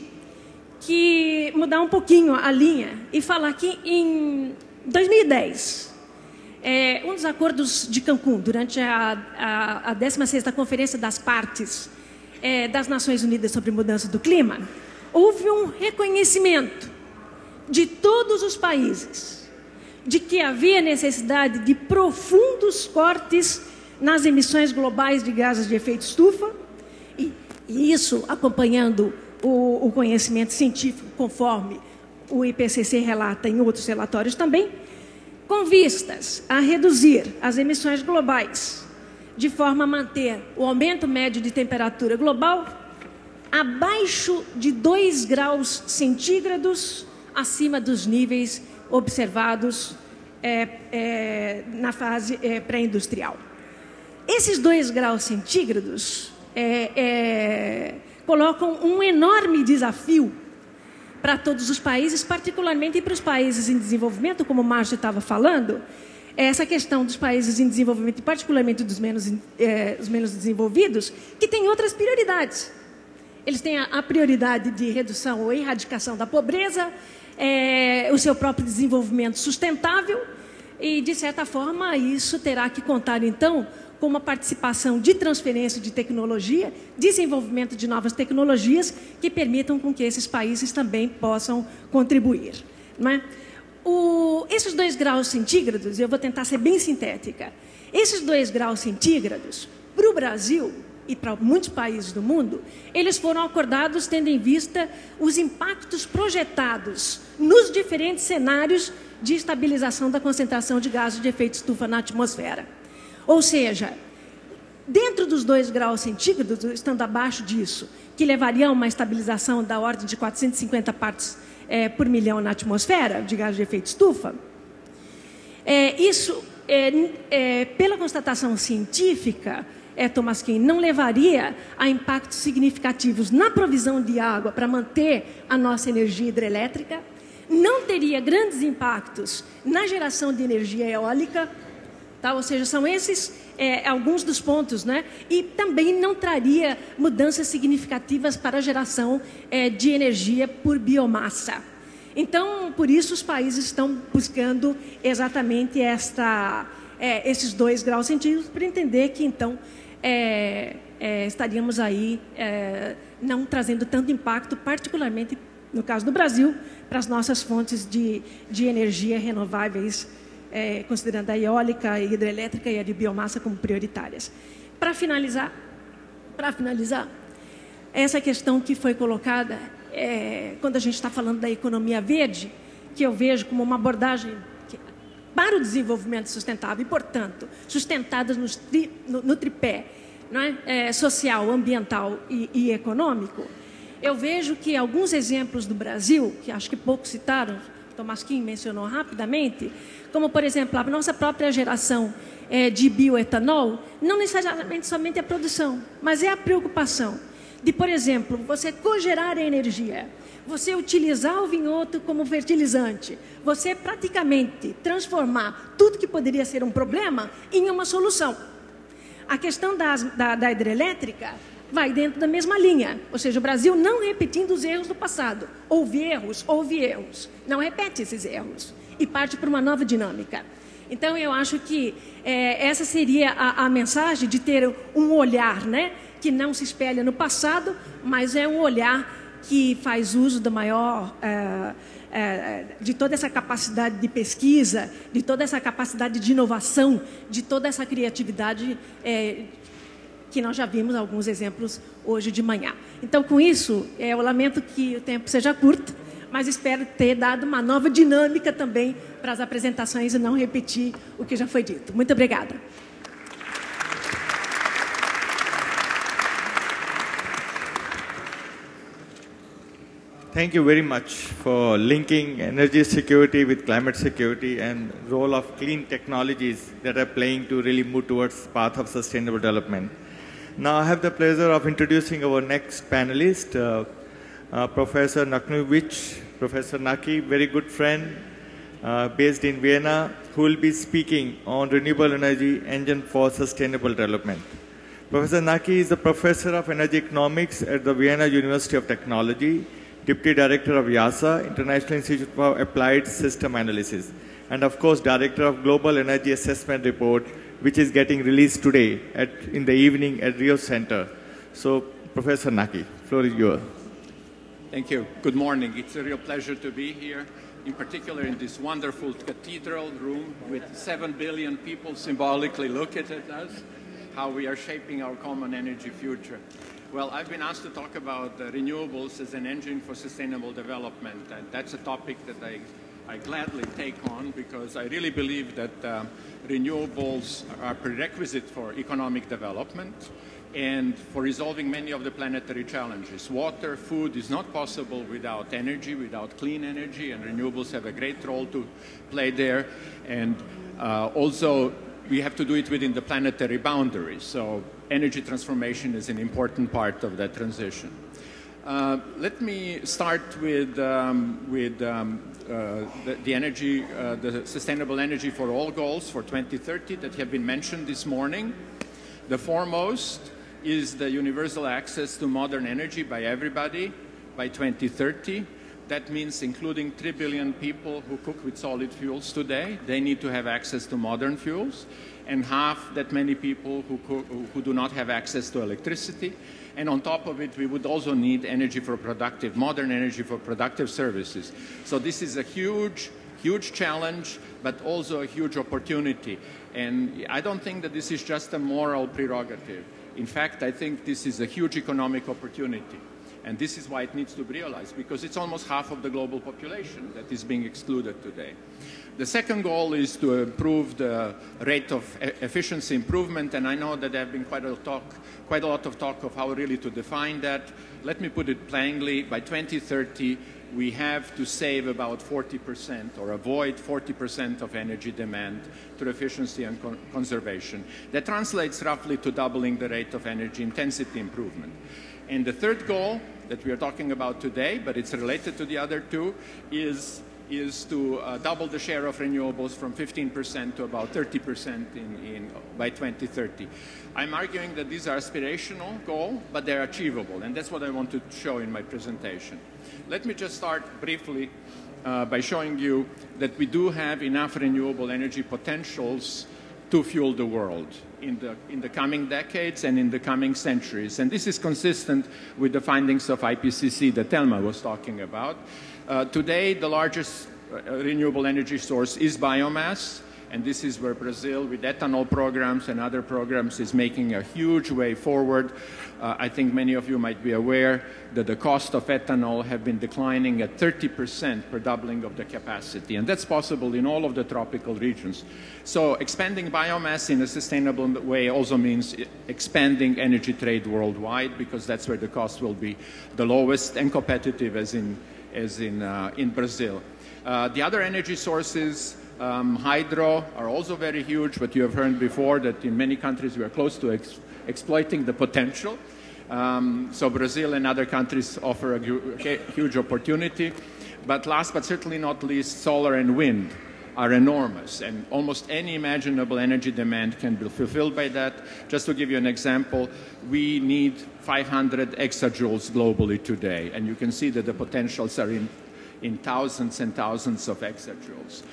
mudar um pouquinho a linha e falar que em 2010, um dos acordos de Cancún, durante a 16ª Conferência das Partes das Nações Unidas sobre Mudança do Clima, houve um reconhecimento de todos os países de que havia necessidade de profundos cortes nas emissões globais de gases de efeito estufa, e isso acompanhando o conhecimento científico, conforme o IPCC relata em outros relatórios também, com vistas a reduzir as emissões globais, de forma a manter o aumento médio de temperatura global abaixo de 2 graus centígrados acima dos níveis observados na fase pré-industrial. Esses 2 graus centígrados colocam um enorme desafio para todos os países, particularmente para os países em desenvolvimento, como o Márcio estava falando, essa questão dos países em desenvolvimento, e particularmente dos menos desenvolvidos, que têm outras prioridades. Eles têm a prioridade de redução ou erradicação da pobreza, o seu próprio desenvolvimento sustentável, e, de certa forma, isso terá que contar, então, com uma participação de transferência de tecnologia, desenvolvimento de novas tecnologias que permitam com que esses países também possam contribuir. Não é? Esses 2 graus centígrados, eu vou tentar ser bem sintética, esses 2 graus centígrados, para o Brasil e para muitos países do mundo, eles foram acordados tendo em vista os impactos projetados nos diferentes cenários de estabilização da concentração de gases de efeito estufa na atmosfera. Ou seja, dentro dos 2 graus centígrados, estando abaixo disso, que levaria a uma estabilização da ordem de 450 partes por milhão na atmosfera de gases de efeito estufa, isso, pela constatação científica, Thomas Kim, não levaria a impactos significativos na provisão de água para manter a nossa energia hidrelétrica, não teria grandes impactos na geração de energia eólica, tá? Ou seja, são esses alguns dos pontos, né? E também não traria mudanças significativas para a geração de energia por biomassa. Então, por isso, os países estão buscando exatamente esses 2 graus centígrados para entender que, então, estaríamos aí não trazendo tanto impacto, particularmente, no caso do Brasil, para as nossas fontes de energia renováveis, considerando a eólica, a hidrelétrica e a de biomassa como prioritárias. Para finalizar, essa questão que foi colocada, quando a gente está falando da economia verde, que eu vejo como uma abordagem para o desenvolvimento sustentável e, portanto, sustentadas no tripé, não é? Social, ambiental e econômico, eu vejo que alguns exemplos do Brasil, que acho que poucos citaram, Tomasquim mencionou rapidamente, como, por exemplo, a nossa própria geração de bioetanol, não necessariamente somente a produção, mas é a preocupação de, por exemplo, você cogerar a energia, você utilizar o vinhoto como fertilizante, você praticamente transformar tudo que poderia ser um problema em uma solução. A questão da hidrelétrica vai dentro da mesma linha, ou seja, o Brasil não repetindo os erros do passado. Houve erros, não repete esses erros e parte para uma nova dinâmica. Então, eu acho que essa seria a mensagem de ter um olhar, né, que não se espelha no passado, mas é um olhar que faz uso da maior, de toda essa capacidade de pesquisa, de toda essa capacidade de inovação, de toda essa criatividade que nós já vimos alguns exemplos hoje de manhã. Então, com isso, eu lamento que o tempo seja curto, mas espero ter dado uma nova dinâmica também para as apresentações e não repetir o que já foi dito. Muito obrigada. Thank you very much for linking energy security with climate security and role of clean technologies that are playing to really move towards the path of sustainable development. Now I have the pleasure of introducing our next panelist, Professor Naknovic. Professor Naki, very good friend, based in Vienna, who will be speaking on renewable energy engine for sustainable development. Professor Naki is the Professor of Energy Economics at the Vienna University of Technology, Deputy Director of IASA, International Institute for Applied System Analysis, and of course, Director of Global Energy Assessment Report, which is getting released today in the evening at Rio Center. So, Professor Naki, floor is yours. Thank you. Good morning. It's a real pleasure to be here, in particular in this wonderful cathedral room with 7 billion people symbolically looking at us, how we are shaping our common energy future. Well, I've been asked to talk about renewables as an engine for sustainable development, and that's a topic that I gladly take on because I really believe that renewables are prerequisite for economic development and for resolving many of the planetary challenges. Water, food is not possible without energy, without clean energy, and renewables have a great role to play there. And also, we have to do it within the planetary boundaries. So energy transformation is an important part of that transition. Let me start with the Sustainable Energy for All goals for 2030 that have been mentioned this morning. The foremost is the universal access to modern energy by everybody by 2030. That means including 3 billion people who cook with solid fuels today. They need to have access to modern fuels. And half that many people who do not have access to electricity. And on top of it, we would also need energy for modern energy for productive services. So this is a huge, huge challenge, but also a huge opportunity. And I don't think that this is just a moral prerogative. In fact, I think this is a huge economic opportunity. And this is why it needs to be realized, because it's almost half of the global population that is being excluded today. The second goal is to improve the rate of efficiency improvement, and I know that there have been quite a lot of talk of how really to define that. Let me put it plainly. By 2030, we have to save about 40% or avoid 40% of energy demand through efficiency and conservation. That translates roughly to doubling the rate of energy intensity improvement. And the third goal that we are talking about today, but it's related to the other two, is to double the share of renewables from 15% to about 30% by 2030. I'm arguing that these are aspirational goals, but they're achievable, and that's what I want to show in my presentation. Let me just start briefly by showing you that we do have enough renewable energy potentials to fuel the world in the coming decades and in the coming centuries. And this is consistent with the findings of IPCC that Thelma was talking about. Today, the largest renewable energy source is biomass, and this is where Brazil, with ethanol programs and other programs, is making a huge way forward. I think many of you might be aware that the cost of ethanol have been declining at 30% per doubling of the capacity, and that's possible in all of the tropical regions. So expanding biomass in a sustainable way also means expanding energy trade worldwide, because that's where the cost will be the lowest and competitive as in as in Brazil. The other energy sources, hydro, are also very huge, but you have heard before that in many countries we are close to exploiting the potential. So Brazil and other countries offer a huge opportunity. But last but certainly not least, solar and wind are enormous, and almost any imaginable energy demand can be fulfilled by that. Just to give you an example, we need 500 exajoules globally today, and you can see that the potentials are in thousands and thousands of exajoules.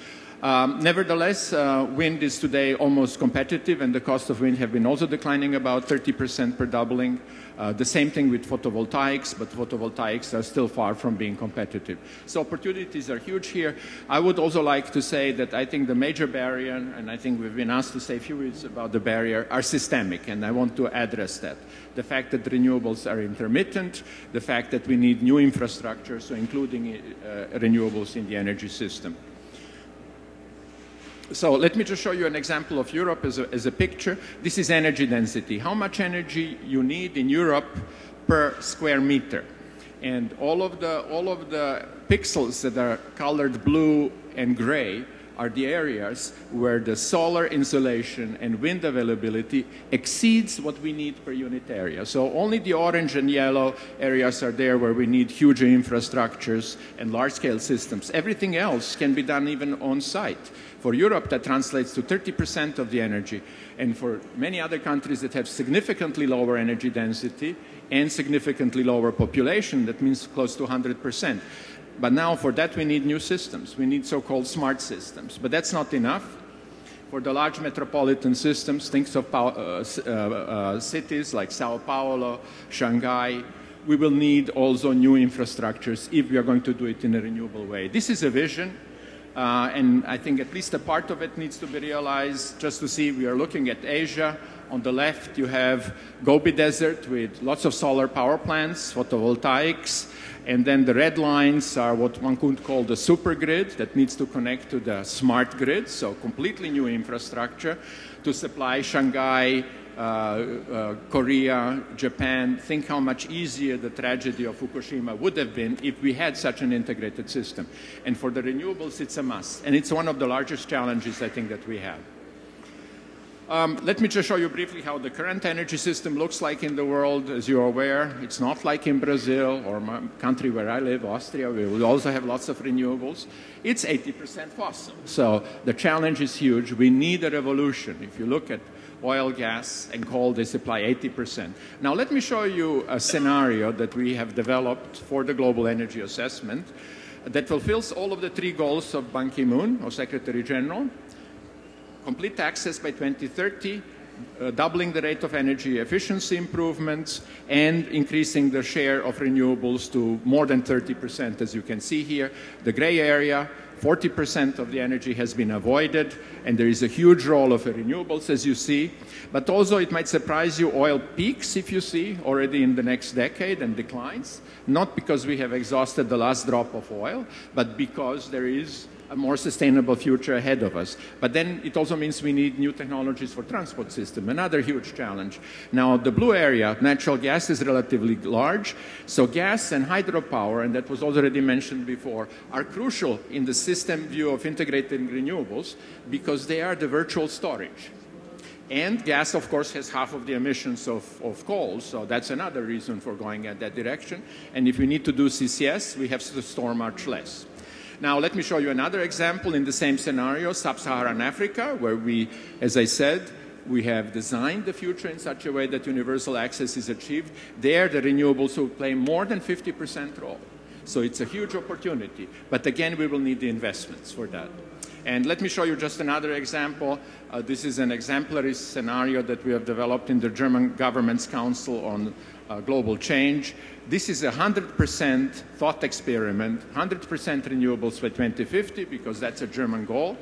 Nevertheless, wind is today almost competitive, and the cost of wind have been also declining about 30% per doubling. The same thing with photovoltaics, but photovoltaics are still far from being competitive. So opportunities are huge here. I would also like to say that I think the major barrier, and I think we've been asked to say a few words about the barrier, are systemic, and I want to address that. The fact that renewables are intermittent, the fact that we need new infrastructure, so including renewables in the energy system. So let me just show you an example of Europe as a picture. This is energy density. How much energy you need in Europe per square meter. And all of the pixels that are colored blue and gray are the areas where the solar insolation and wind availability exceeds what we need per unit area. So only the orange and yellow areas are there where we need huge infrastructures and large-scale systems. Everything else can be done even on-site. For Europe, that translates to 30% of the energy. And for many other countries that have significantly lower energy density and significantly lower population, that means close to 100%. But now for that we need new systems. We need so-called smart systems. But that's not enough. For the large metropolitan systems, think of cities like Sao Paulo, Shanghai, we will need also new infrastructures if we are going to do it in a renewable way. This is a vision. And I think at least a part of it needs to be realized. Just to see, we are looking at Asia. On the left, you have Gobi Desert with lots of solar power plants, photovoltaics. And then the red lines are what one could call the super grid that needs to connect to the smart grid, so completely new infrastructure to supply Shanghai, Korea, Japan. Think how much easier the tragedy of Fukushima would have been if we had such an integrated system. And for the renewables, it's a must. And it's one of the largest challenges, I think, that we have. Let me just show you briefly how the current energy system looks like in the world. As you're aware, it's not like in Brazil or my country where I live, Austria. We also have lots of renewables. It's 80% fossil. So the challenge is huge. We need a revolution. If you look at oil, gas, and coal, they supply 80%. Now let me show you a scenario that we have developed for the Global Energy Assessment that fulfills all of the 3 goals of Ban Ki-moon, or Secretary General. Complete access by 2030, doubling the rate of energy efficiency improvements, and increasing the share of renewables to more than 30%, as you can see here. The gray area, 40% of the energy has been avoided, and there is a huge role of renewables, as you see. But also, it might surprise you, oil peaks, if you see, already in the next decade and declines, not because we have exhausted the last drop of oil, but because there is a more sustainable future ahead of us. But then it also means we need new technologies for transport system, another huge challenge. Now, the blue area, natural gas, is relatively large. So gas and hydropower, and that was already mentioned before, are crucial in the system view of integrating renewables because they are the virtual storage. And gas, of course, has half of the emissions of coal, so that's another reason for going at that direction. And if we need to do CCS, we have to store much less. Now, let me show you another example in the same scenario, Sub-Saharan Africa, where we, as I said, we have designed the future in such a way that universal access is achieved. There, the renewables will play more than 50% role. So it's a huge opportunity. But again, we will need the investments for that. And let me show you just another example. This is an exemplary scenario that we have developed in the German government's Council on Global Change. This is a 100% thought experiment, 100% renewables by 2050, because that's a German goal.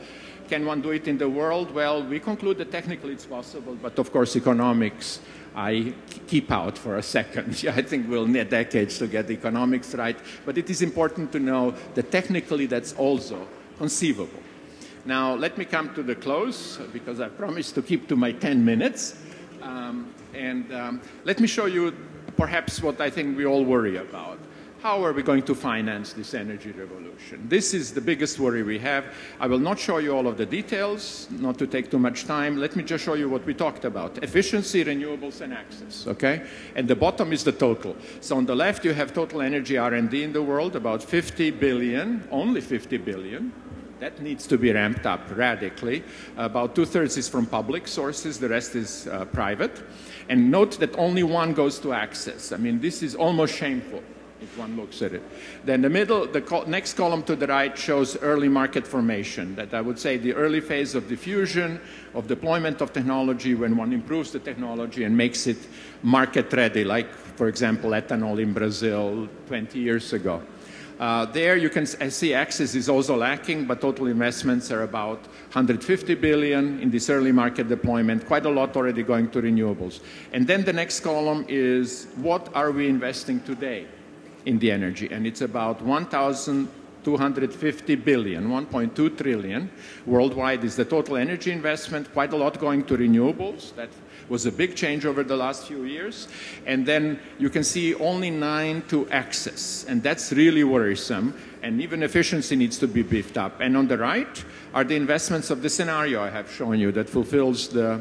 Can one do it in the world? Well, we conclude that technically it's possible, but of course economics I keep out for a second. I think we'll need decades to get the economics right, but it is important to know that technically that's also conceivable. Now, let me come to the close, because I promised to keep to my 10 minutes. Let me show you perhaps what I think we all worry about. how are we going to finance this energy revolution? This is the biggest worry we have. I will not show you all of the details, not to take too much time. Let me just show you what we talked about. Efficiency, renewables, and access, okay? And the bottom is the total. So on the left, you have total energy R&D in the world, about 50 billion, only 50 billion. That needs to be ramped up radically. About 2/3 is from public sources, the rest is private. And note that only one goes to access. I mean, this is almost shameful if one looks at it. Then the middle, next column to the right shows early market formation, that I would say the early phase of diffusion, of deployment of technology when one improves the technology and makes it market ready, like, for example, ethanol in Brazil 20 years ago. There you can see access is also lacking, but total investments are about 150 billion in this early market deployment, quite a lot already going to renewables. And then the next column is what are we investing today in the energy? And it's about 1,250 billion, 1.2 trillion. Worldwide is the total energy investment, quite a lot going to renewables. That was a big change over the last few years. And then you can see only 9 to access, and that's really worrisome. And even efficiency needs to be beefed up. And on the right are the investments of the scenario I have shown you that fulfills the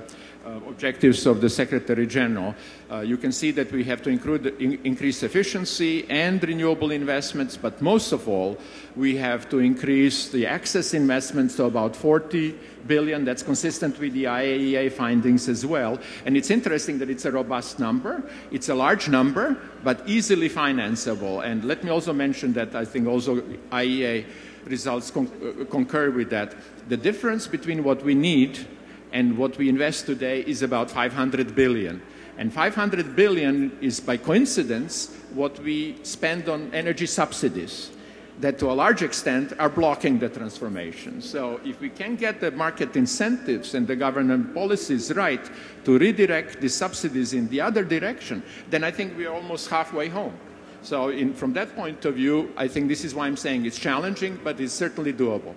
objectives of the Secretary General. You can see that we have to increase efficiency and renewable investments, but most of all, we have to increase the access investments to about 40 billion. That's consistent with the IAEA findings as well. And it's interesting that it's a robust number. It's a large number, but easily financeable. And let me also mention that I think also IEA results concur with that. The difference between what we need and what we invest today is about 500 billion. And 500 billion is, by coincidence, what we spend on energy subsidies that, to a large extent, are blocking the transformation. So if we can get the market incentives and the government policies right to redirect the subsidies in the other direction, then I think we are almost halfway home. So from that point of view, I think this is why I'm saying it's challenging, but it's certainly doable.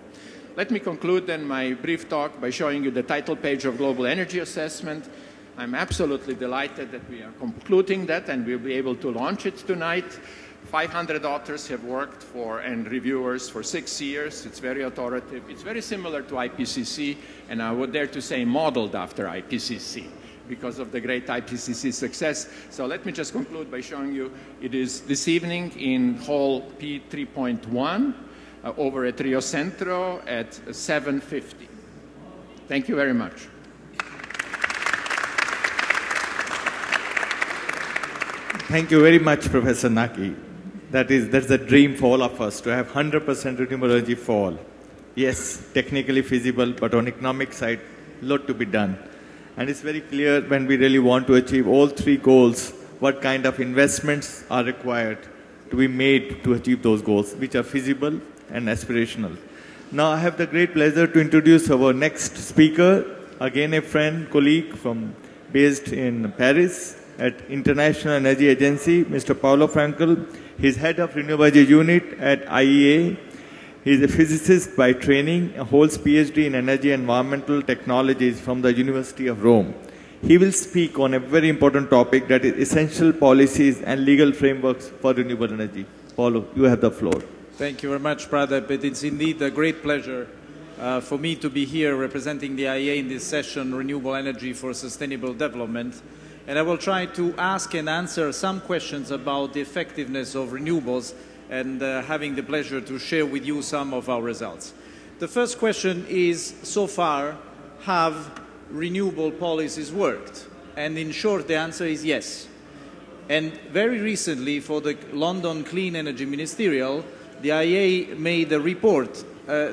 Let me conclude then my brief talk by showing you the title page of Global Energy Assessment. I'm absolutely delighted that we are concluding that and we'll be able to launch it tonight. 500 authors have worked for and reviewers for 6 years. It's very authoritative. It's very similar to IPCC, and I would dare to say modeled after IPCC because of the great IPCC success. So let me just conclude by showing you it is this evening in Hall P3.1. Over at Rio Centro at 7:50. Thank you very much. Thank you very much, Professor Naki. That's a dream for all of us, to have 100% renewable energy for all. Yes, technically feasible, but on economic side, a lot to be done. And it's very clear when we really want to achieve all 3 goals, what kind of investments are required to be made to achieve those goals, which are feasible and aspirational. Now I have the great pleasure to introduce our next speaker, again a friend, colleague based in Paris at International Energy Agency, Mr. Paulo Frankel. He's head of Renewable Energy Unit at IEA. He's a physicist by training, holds PhD in Energy and Environmental Technologies from the University of Rome. He will speak on a very important topic, that is essential policies and legal frameworks for renewable energy. Paulo, you have the floor. Thank you very much, Pradip. It's indeed a great pleasure for me to be here representing the IEA in this session, Renewable Energy for Sustainable Development. And I will try to ask and answer some questions about the effectiveness of renewables and having the pleasure to share with you some of our results. The first question is, so far, have renewable policies worked? And in short, the answer is yes. And very recently, for the London Clean Energy Ministerial, the IEA made a report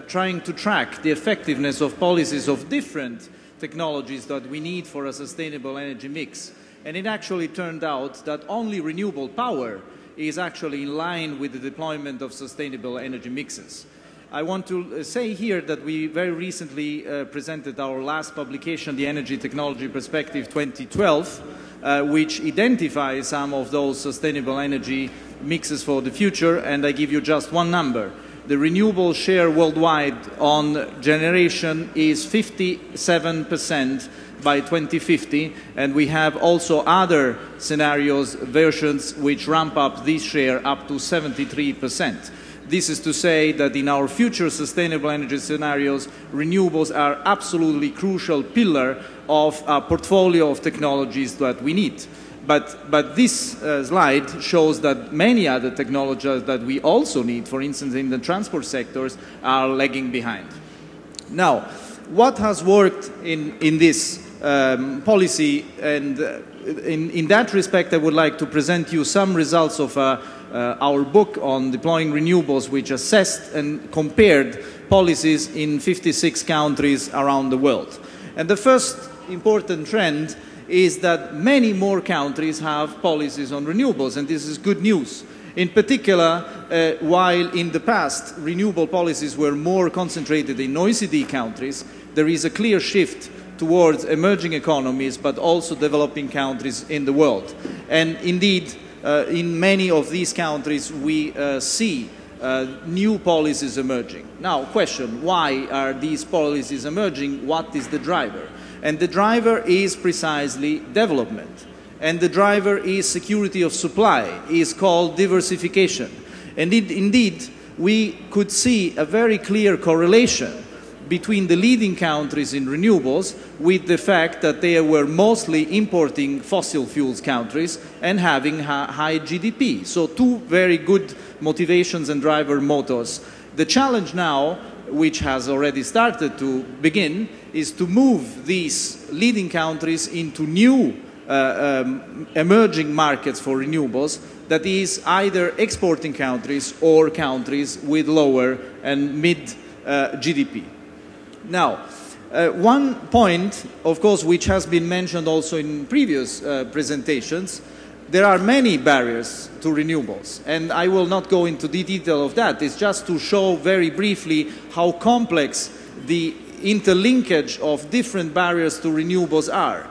trying to track the effectiveness of policies of different technologies that we need for a sustainable energy mix. And it actually turned out that only renewable power is actually in line with the deployment of sustainable energy mixes. I want to say here that we very recently presented our last publication, the Energy Technology Perspective 2012, which identifies some of those sustainable energy mixes for the future, and I give you just one number. the renewable share worldwide on generation is 57% by 2050, and we have also other scenarios, versions, which ramp up this share up to 73%. This is to say that in our future sustainable energy scenarios, renewables are absolutely crucial pillar of a portfolio of technologies that we need. But this slide shows that many other technologies that we also need, for instance, in the transport sectors, are lagging behind. Now, what has worked in this policy, and in that respect, I would like to present you some results of our book on deploying renewables, which assessed and compared policies in 56 countries around the world. And the first important trend is that many more countries have policies on renewables, and this is good news. In particular, while in the past renewable policies were more concentrated in OECD countries, there is a clear shift towards emerging economies, but also developing countries in the world. And indeed, in many of these countries, we see new policies emerging. Now, question, why are these policies emerging? What is the driver? And the driver is precisely development. And the driver is security of supply, is called diversification. And indeed, we could see a very clear correlation between the leading countries in renewables with the fact that they were mostly importing fossil fuels countries and having high GDP. So two very good motivations and driver motors. The challenge now, which has already started to begin, is to move these leading countries into new emerging markets for renewables, that is either exporting countries or countries with lower and mid GDP. Now, one point, of course, which has been mentioned also in previous presentations, there are many barriers to renewables, and I will not go into the detail of that. It's just to show very briefly how complex the interlinkage of different barriers to renewables are.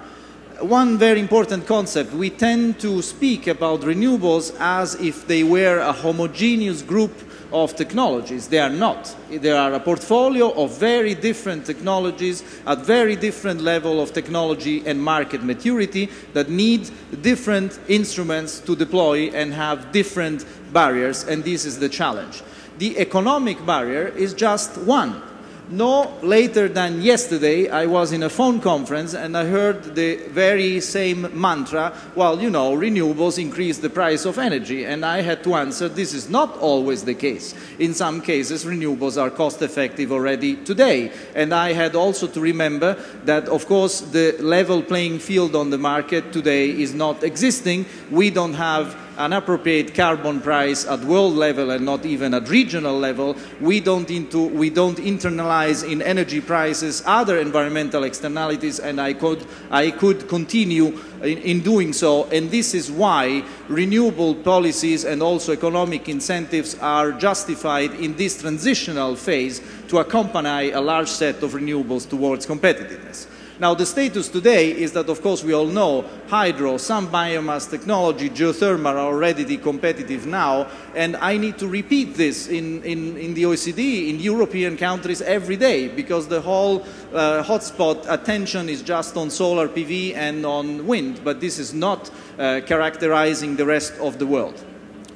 One very important concept, we tend to speak about renewables as if they were a homogeneous group of technologies. They are not. There are a portfolio of very different technologies at very different level of technology and market maturity that need different instruments to deploy and have different barriers, and this is the challenge. The economic barrier is just one. No later than yesterday, I was in a phone conference and I heard the very same mantra, well, you know, renewables increase the price of energy. And I had to answer, this is not always the case. In some cases, renewables are cost effective already today. And I had also to remember that, of course, the level playing field on the market today is not existing. We don't have an appropriate carbon price at world level and not even at regional level. We don't internalize in energy prices other environmental externalities, and I could continue in doing so. And this is why renewable policies and also economic incentives are justified in this transitional phase to accompany a large set of renewables towards competitiveness. Now, the status today is that, of course, we all know hydro, some biomass technology, geothermal are already competitive now, and I need to repeat this in the OECD, in European countries every day, because the whole hotspot attention is just on solar PV and on wind, but this is not characterizing the rest of the world.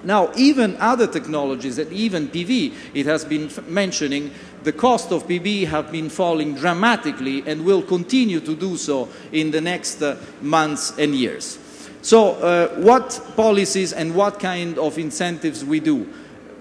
Now, even other technologies, and even PV, it has been mentioning, the cost of PV have been falling dramatically and will continue to do so in the next months and years. So what policies and what kind of incentives we do?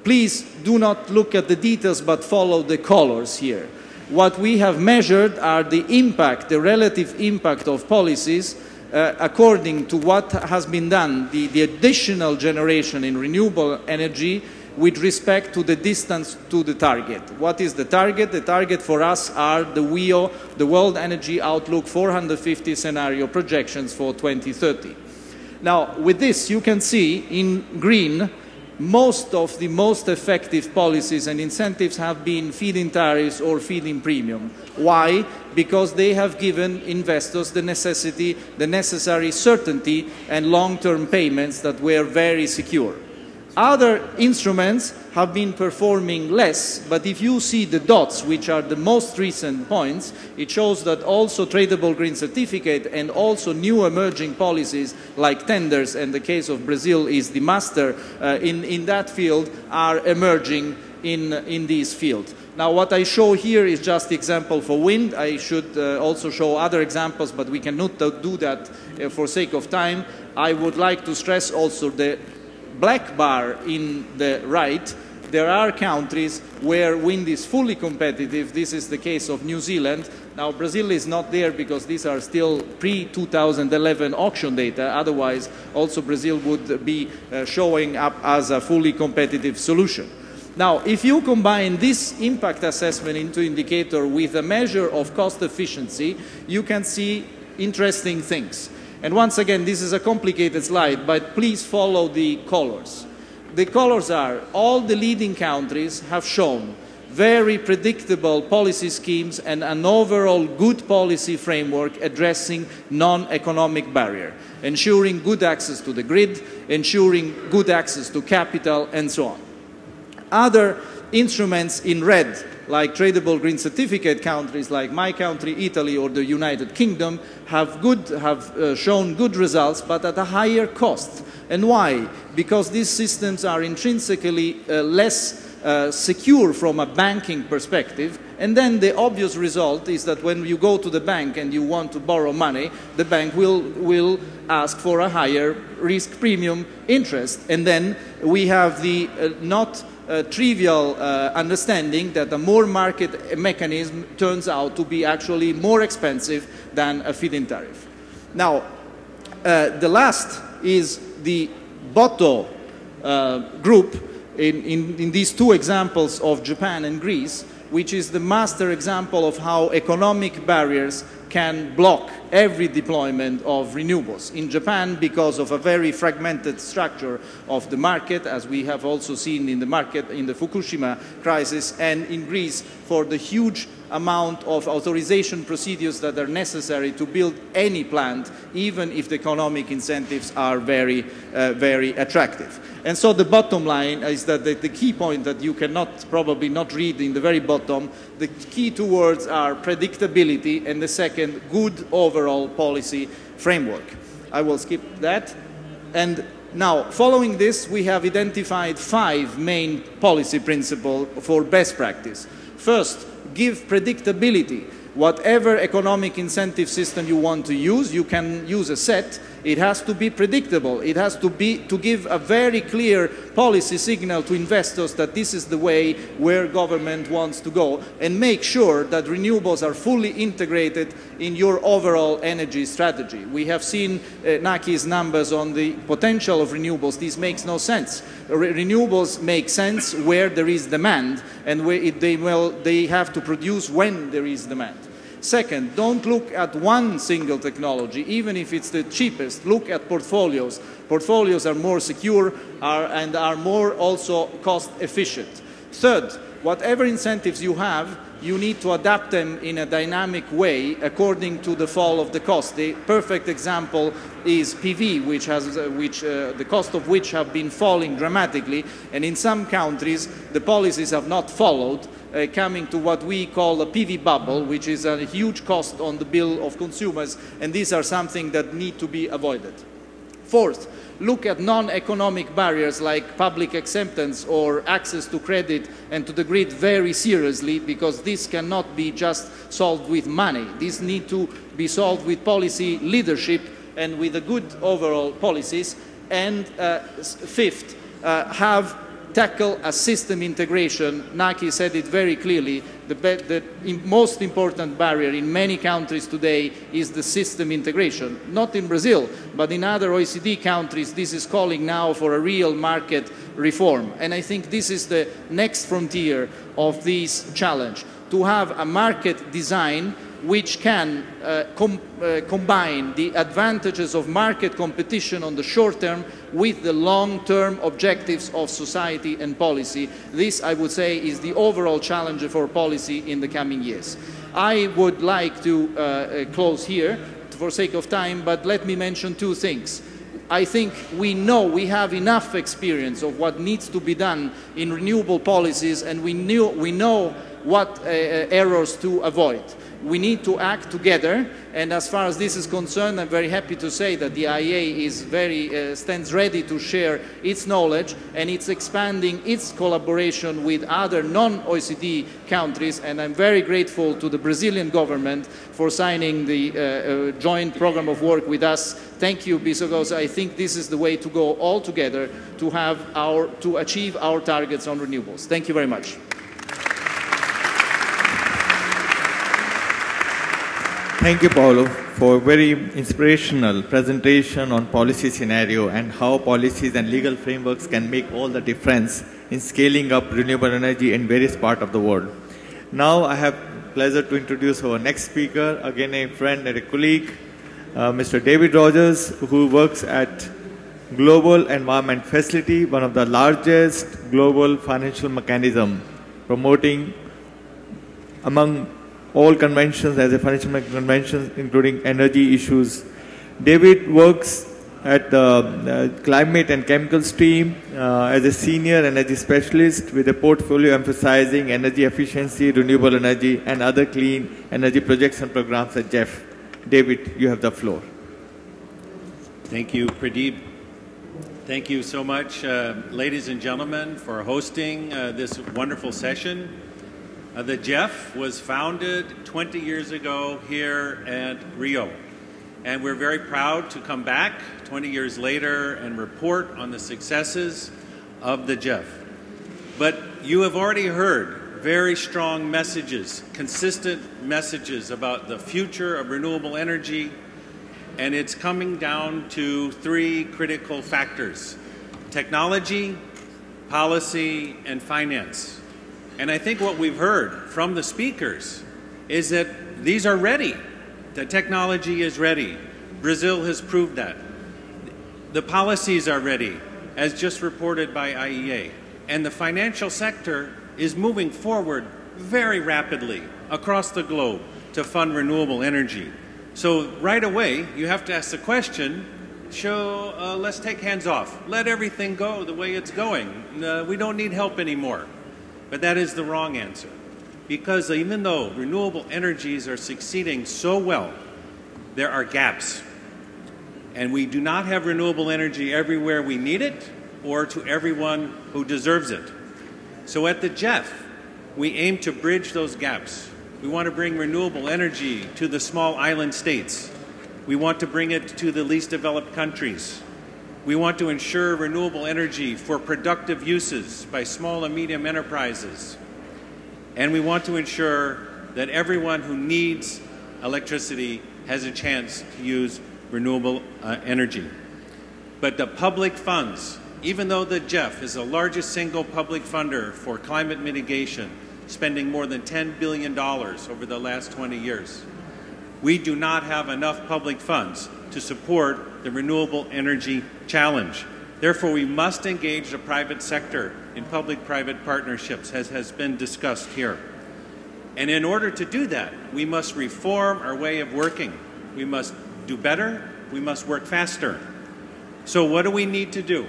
Please do not look at the details but follow the colors here. What we have measured are the impact, the relative impact of policies according to what has been done, the additional generation in renewable energy with respect to the distance to the target. What is the target? The target for us are the WEO, the World Energy Outlook 450 scenario projections for 2030. Now, with this, you can see in green, most of the most effective policies and incentives have been feed-in tariffs or feed-in premium. Why? Because they have given investors the necessary certainty and long-term payments that were very secure. Other instruments have been performing less, but if you see the dots, which are the most recent points, it shows that also tradable green certificate and also new emerging policies like tenders, and the case of Brazil is the master in that field, are emerging in this field. Now, what I show here is just the example for wind. I should also show other examples, but we cannot do that for sake of time. I would like to stress also the black bar in the right. There are countries where wind is fully competitive. This is the case of New Zealand. Now, Brazil is not there because these are still pre-2011 auction data. Otherwise, also Brazil would be showing up as a fully competitive solution. Now, if you combine this impact assessment into indicator with a measure of cost efficiency, you can see interesting things. And once again, this is a complicated slide, but please follow the colors. The colors are all the leading countries have shown very predictable policy schemes and an overall good policy framework addressing non-economic barrier, ensuring good access to the grid, ensuring good access to capital, and so on. Other instruments in red, like tradable green certificate countries like my country, Italy, or the United Kingdom, have shown good results, but at a higher cost. And why? Because these systems are intrinsically less secure from a banking perspective, and then the obvious result is that when you go to the bank and you want to borrow money, the bank will ask for a higher risk premium interest, and then we have the not trivial understanding that a more market mechanism turns out to be actually more expensive than a feed-in tariff. Now, the last is the Botto group in these two examples of Japan and Greece, which is the master example of how economic barriers can block every deployment of renewables. In Japan, because of a very fragmented structure of the market, as we have also seen in the market in the Fukushima crisis, and in Greece for the huge amount of authorization procedures that are necessary to build any plant, even if the economic incentives are very, very attractive. And so the bottom line is that the key point that you cannot probably not read in the very bottom, the key two words are predictability and the second, good overall policy framework. I will skip that. And now, following this, we have identified 5 main policy principles for best practice. First, give predictability. Whatever economic incentive system you want to use, you can use a set. It has to be predictable. It has to give a very clear policy signal to investors that this is the way where government wants to go, and make sure that renewables are fully integrated in your overall energy strategy. We have seen Naki's numbers on the potential of renewables. This makes no sense. Renewables make sense where there is demand, and where they have to produce when there is demand. Second, don't look at one single technology, even if it's the cheapest. Look at portfolios. Portfolios are more secure and are more also cost efficient. Third, whatever incentives you have, you need to adapt them in a dynamic way according to the fall of the cost. The perfect example is PV, the cost of which have been falling dramatically, and in some countries the policies have not followed, coming to what we call a PV bubble, which is a huge cost on the bill of consumers, and these are something that need to be avoided. Fourth, look at non-economic barriers like public acceptance or access to credit and to the grid very seriously, because this cannot be just solved with money. These need to be solved with policy leadership and with a good overall policies. And fifth, tackle a system integration. Naki said it very clearly. The most important barrier in many countries today is the system integration. Not in Brazil, but in other OECD countries, this is calling now for a real market reform. And I think this is the next frontier of this challenge, to have a market design which can combine the advantages of market competition on the short term with the long-term objectives of society and policy. This, I would say, is the overall challenge for policy in the coming years. I would like to close here for sake of time, but let me mention 2 things. I think we know, we have enough experience of what needs to be done in renewable policies, and we know what errors to avoid. We need to act together, and as far as this is concerned, I'm very happy to say that the IEA is stands ready to share its knowledge, and it's expanding its collaboration with other non-OECD countries, and I'm very grateful to the Brazilian government for signing the joint program of work with us. Thank you, because I think this is the way to go all together to achieve our targets on renewables. Thank you very much. Thank you, Paulo, for a very inspirational presentation on policy scenario and how policies and legal frameworks can make all the difference in scaling up renewable energy in various parts of the world. Now I have pleasure to introduce our next speaker, again a friend and a colleague, Mr. David Rogers, who works at Global Environment Facility, one of the largest global financial mechanism promoting among all conventions as a financial convention, including energy issues. David works at the climate and chemical stream as a senior energy specialist with a portfolio emphasizing energy efficiency, renewable energy, and other clean energy projects and programs at GEF. David, you have the floor. Thank you, Pradeep. Thank you so much, ladies and gentlemen, for hosting this wonderful session. The GEF was founded 20 years ago here at Rio, and we're very proud to come back 20 years later and report on the successes of the GEF. But you have already heard very strong messages, consistent messages about the future of renewable energy, and it's coming down to three critical factors: technology, policy, and finance. And I think what we've heard from the speakers is that these are ready. The technology is ready. Brazil has proved that. The policies are ready, as just reported by IEA. And the financial sector is moving forward very rapidly across the globe to fund renewable energy. So right away, you have to ask the question, let's take hands off. Let everything go the way it's going. We don't need help anymore. But that is the wrong answer, because even though renewable energies are succeeding so well, there are gaps. And we do not have renewable energy everywhere we need it or to everyone who deserves it. So at the GEF, we aim to bridge those gaps. We want to bring renewable energy to the small island states. We want to bring it to the least developed countries. We want to ensure renewable energy for productive uses by small and medium enterprises. And we want to ensure that everyone who needs electricity has a chance to use renewable energy. But the public funds, even though the GEF is the largest single public funder for climate mitigation, spending more than $10 billion over the last 20 years, we do not have enough public funds to support the renewable energy challenge. Therefore, we must engage the private sector in public-private partnerships, as has been discussed here. And in order to do that, we must reform our way of working. We must do better. We must work faster. So what do we need to do?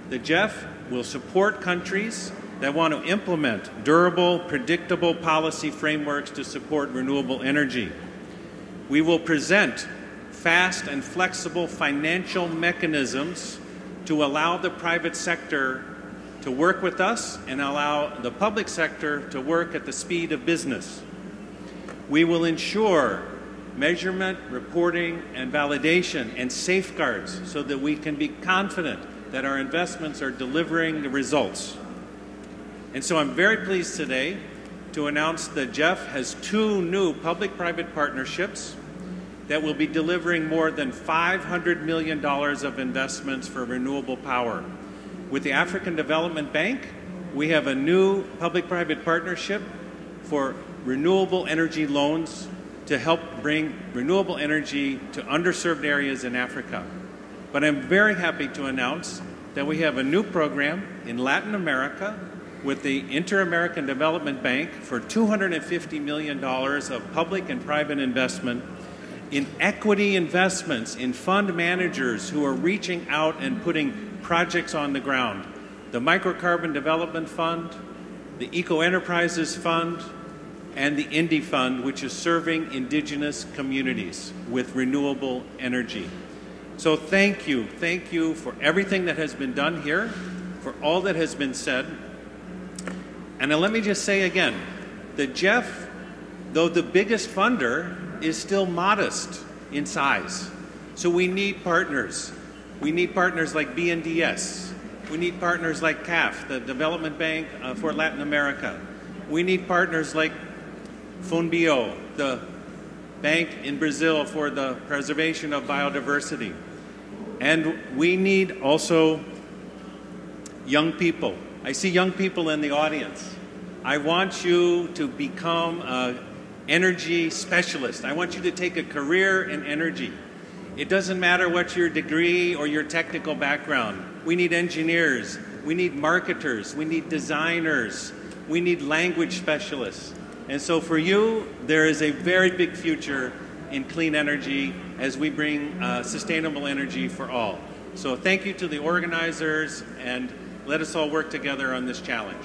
The GEF will support countries that want to implement durable, predictable policy frameworks to support renewable energy. We will present fast and flexible financial mechanisms to allow the private sector to work with us and allow the public sector to work at the speed of business. We will ensure measurement, reporting, and validation and safeguards so that we can be confident that our investments are delivering the results. And so I'm very pleased today to announce that GEF has 2 new public-private partnerships that will be delivering more than $500 million of investments for renewable power. With the African Development Bank, we have a new public-private partnership for renewable energy loans to help bring renewable energy to underserved areas in Africa. But I'm very happy to announce that we have a new program in Latin America with the Inter-American Development Bank for $250 million of public and private investment in equity investments, in fund managers who are reaching out and putting projects on the ground. The Microcarbon Development Fund, the Eco Enterprises Fund, and the Indie Fund, which is serving indigenous communities with renewable energy. So thank you for everything that has been done here, for all that has been said. And then let me just say again, that Jeff, though the biggest funder, is still modest in size. So we need partners. We need partners like BNDES. We need partners like CAF, the Development Bank for Latin America. We need partners like Funbio, the bank in Brazil for the preservation of biodiversity. And we need also young people. I see young people in the audience. I want you to become an energy specialist. I want you to take a career in energy. It doesn't matter what your degree or your technical background. We need engineers. We need marketers. We need designers. We need language specialists. And so for you, there is a very big future in clean energy as we bring sustainable energy for all. So thank you to the organizers, and let us all work together on this challenge.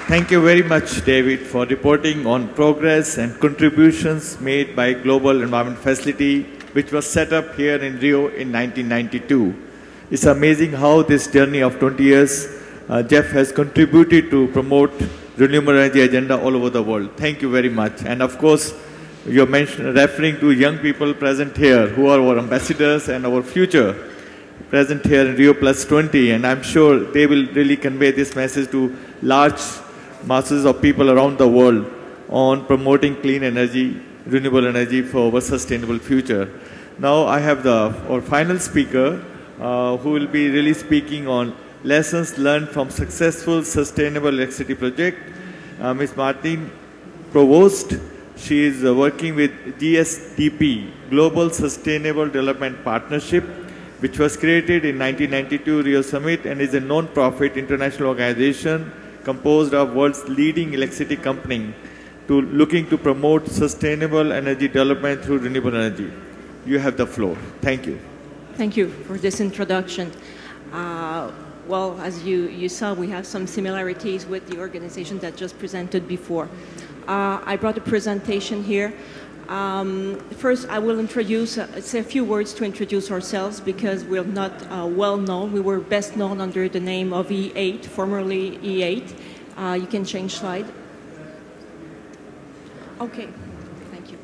Thank you very much, David, for reporting on progress and contributions made by Global Environment Facility, which was set up here in Rio in 1992. It's amazing how this journey of 20 years, Jeff has contributed to promote renewable energy agenda all over the world. Thank you very much. And of course, you're referring to young people present here who are our ambassadors and our future present here in Rio Plus 20. And I'm sure they will really convey this message to large masses of people around the world on promoting clean energy, renewable energy for our sustainable future. Now I have our final speaker who will be really speaking on lessons learned from successful sustainable electricity project. Ms. Martine Provost, she is working with GSDP, Global Sustainable Development Partnership, which was created in 1992 Rio Summit and is a non-profit international organization composed of world's leading electricity company looking to promote sustainable energy development through renewable energy. You have the floor. Thank you. Thank you for this introduction. Well, as you saw, we have some similarities with the organization that just presented before. I brought a presentation here. First, I will say a few words to introduce ourselves because we're not well known. We were best known under the name of E8, formerly E8. You can change slide. Okay, thank you.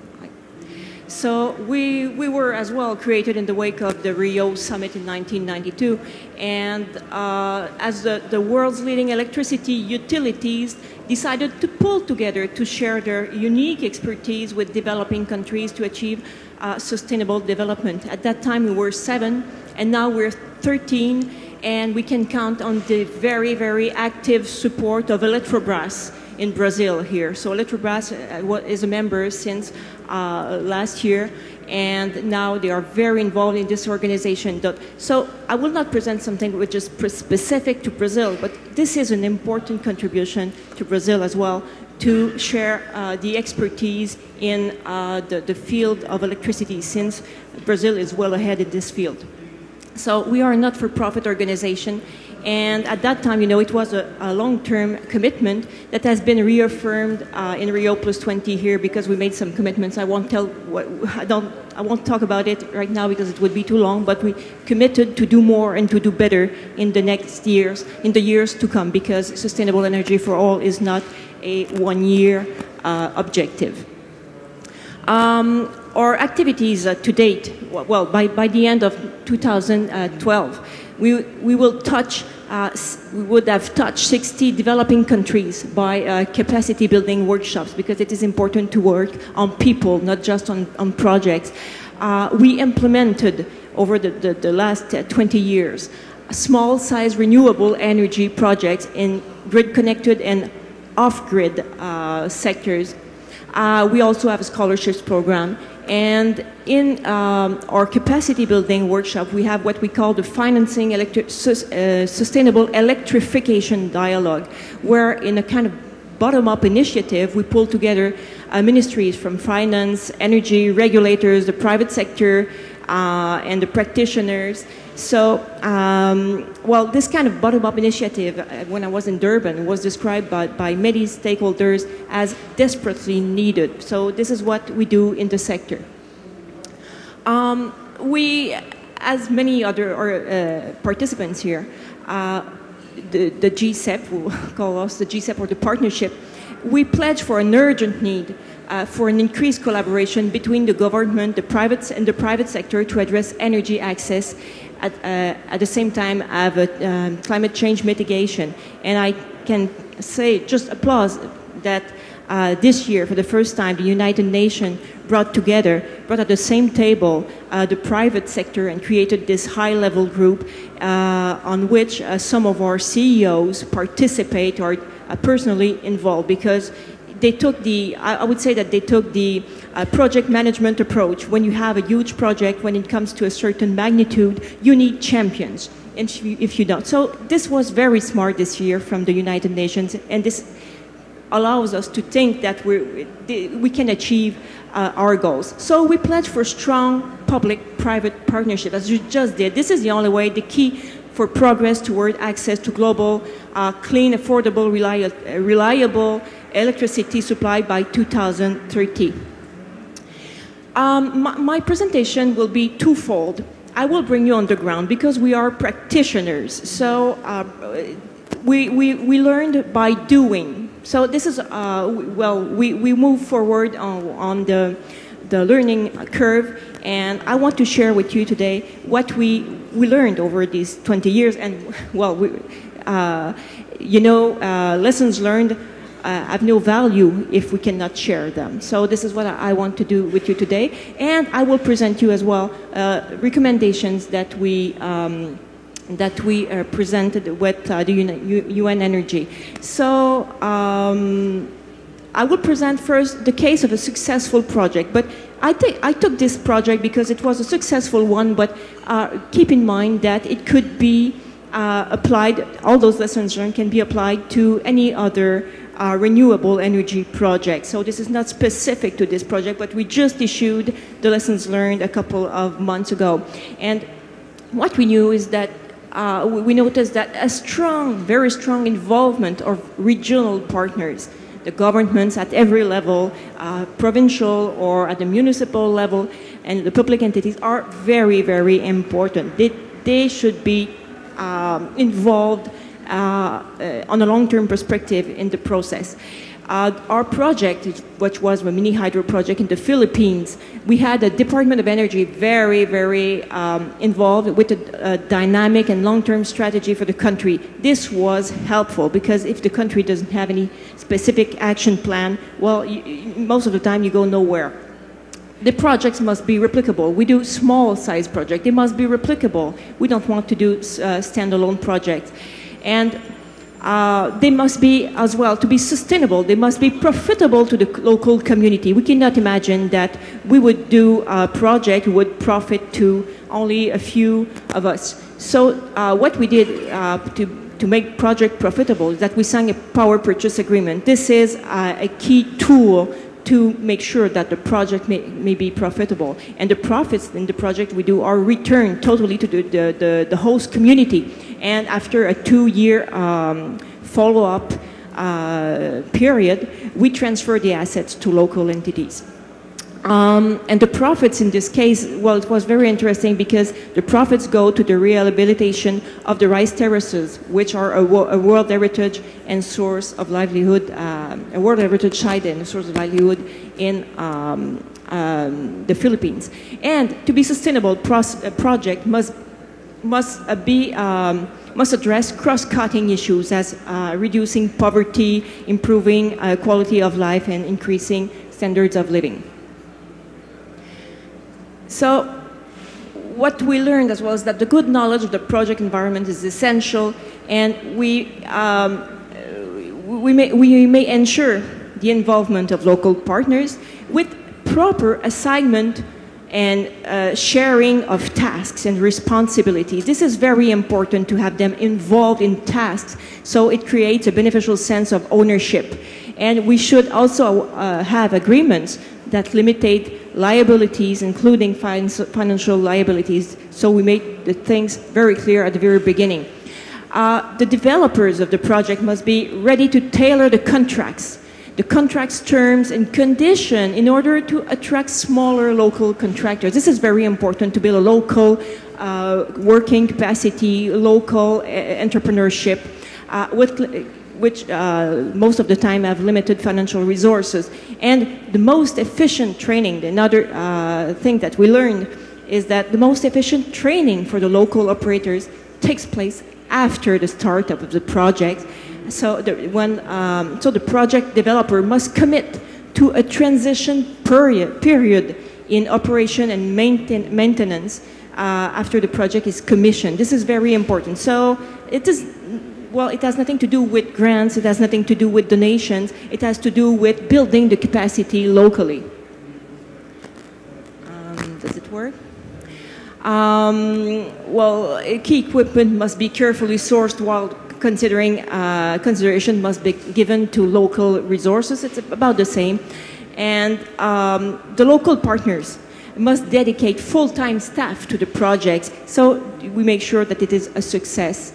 So we were as well created in the wake of the Rio Summit in 1992, and as the world's leading electricity utilities decided to pull together to share their unique expertise with developing countries to achieve sustainable development. At that time we were 7, and now we're 13, and we can count on the very, very active support of ELETROBRAS in Brazil here. So ELETROBRAS is a member since last year, and now they are very involved in this organization. So I will not present something which is specific to Brazil, but this is an important contribution to Brazil as well, to share the expertise in the field of electricity, since Brazil is well ahead in this field. So we are a not-for-profit organization, and at that time, it was a long-term commitment that has been reaffirmed in Rio Plus 20 here, because we made some commitments. I won't talk about it right now because it would be too long, but we committed to do more and to do better in the years to come, because sustainable energy for all is not a one-year objective. Our activities to date, well, by the end of 2012, we would have touched 60 developing countries by capacity building workshops, because it is important to work on people, not just on projects. We implemented over the last 20 years small-size renewable energy projects in grid-connected and off-grid sectors. We also have a scholarships program. And in our capacity building workshop, we have what we call the Financing Sustainable Electrification Dialogue, where in a kind of bottom-up initiative. We pulled together ministries from finance, energy, regulators, the private sector, and the practitioners. So, well, this kind of bottom-up initiative, when I was in Durban, was described by many stakeholders as desperately needed. So this is what we do in the sector. We, as many other participants here, the GCEP, we'll call us the GCEP or the partnership, we pledge for an urgent need for an increased collaboration between the government, the private sector to address energy access at the same time have climate change mitigation. And I can say, just applause that this year, for the first time, the United Nations brought at the same table the private sector and created this high-level group on which some of our CEOs participate or are personally involved, because they took I would say that they took the project management approach. When you have a huge project, when it comes to a certain magnitude, you need champions, and if you don't. So this was very smart this year from the United Nations, and this allows us to think that we can achieve our goals. So we pledge for strong public-private partnership, as you just did. This is the only way, the key for progress toward access to global, clean, affordable, reliable electricity supply by 2030. My presentation will be twofold. I will bring you underground because we are practitioners. So we learned by doing. So this is, well, we move forward on the learning curve, and I want to share with you today what we learned over these 20 years. And, well, you know, lessons learned have no value if we cannot share them. So this is what I want to do with you today. And I will present you as well recommendations that we presented with the UN Energy. So I will present first the case of a successful project, but I took this project because it was a successful one, but keep in mind that it could be applied, all those lessons learned can be applied to any other renewable energy project. So this is not specific to this project, but we just issued the lessons learned a couple of months ago. And what we knew is that we noticed that a strong, very strong involvement of regional partners, the governments at every level, provincial or at the municipal level, and the public entities are very, very important. They should be involved on a long-term perspective in the process. Our project, which was a mini hydro project in the Philippines, we had the Department of Energy very, very involved with a dynamic and long-term strategy for the country. This was helpful because if the country doesn't have any specific action plan, well, most of the time you go nowhere. The projects must be replicable. We do small-size projects. They must be replicable. We don't want to do standalone projects. And they must be, as well, to be sustainable. They must be profitable to the local community. We cannot imagine that we would do a project would profit to only a few of us. So what we did to make project profitable is that we signed a power purchase agreement. This is a key tool to make sure that the project may be profitable. And the profits in the project we do are returned totally to the host community. And after a 2-year follow-up period, we transfer the assets to local entities. And the profits in this case, well, it was very interesting because the profits go to the rehabilitation of the rice terraces, which are a World Heritage and source of livelihood, a World Heritage site and a source of livelihood in the Philippines. And to be sustainable, a project must address cross-cutting issues as reducing poverty, improving quality of life, and increasing standards of living. So what we learned as well is that the good knowledge of the project environment is essential, and we may ensure the involvement of local partners with proper assignment and sharing of tasks and responsibilities. This is very important to have them involved in tasks, so it creates a beneficial sense of ownership. And we should also have agreements that limitate liabilities, including financial liabilities, so we make the things very clear at the very beginning. The developers of the project must be ready to tailor the contract's terms and condition in order to attract smaller local contractors. This is very important to build a local working capacity, local entrepreneurship, which most of the time have limited financial resources. And the most efficient training, another thing that we learned, is that the most efficient training for the local operators takes place after the startup of the project. So the project developer must commit to a transition period in operation and maintenance after the project is commissioned. This is very important. So it has nothing to do with grants, it has nothing to do with donations, it has to do with building the capacity locally. Does it work? Key equipment must be carefully sourced while consideration must be given to local resources. It's about the same. And the local partners must dedicate full-time staff to the projects, so we make sure that it is a success.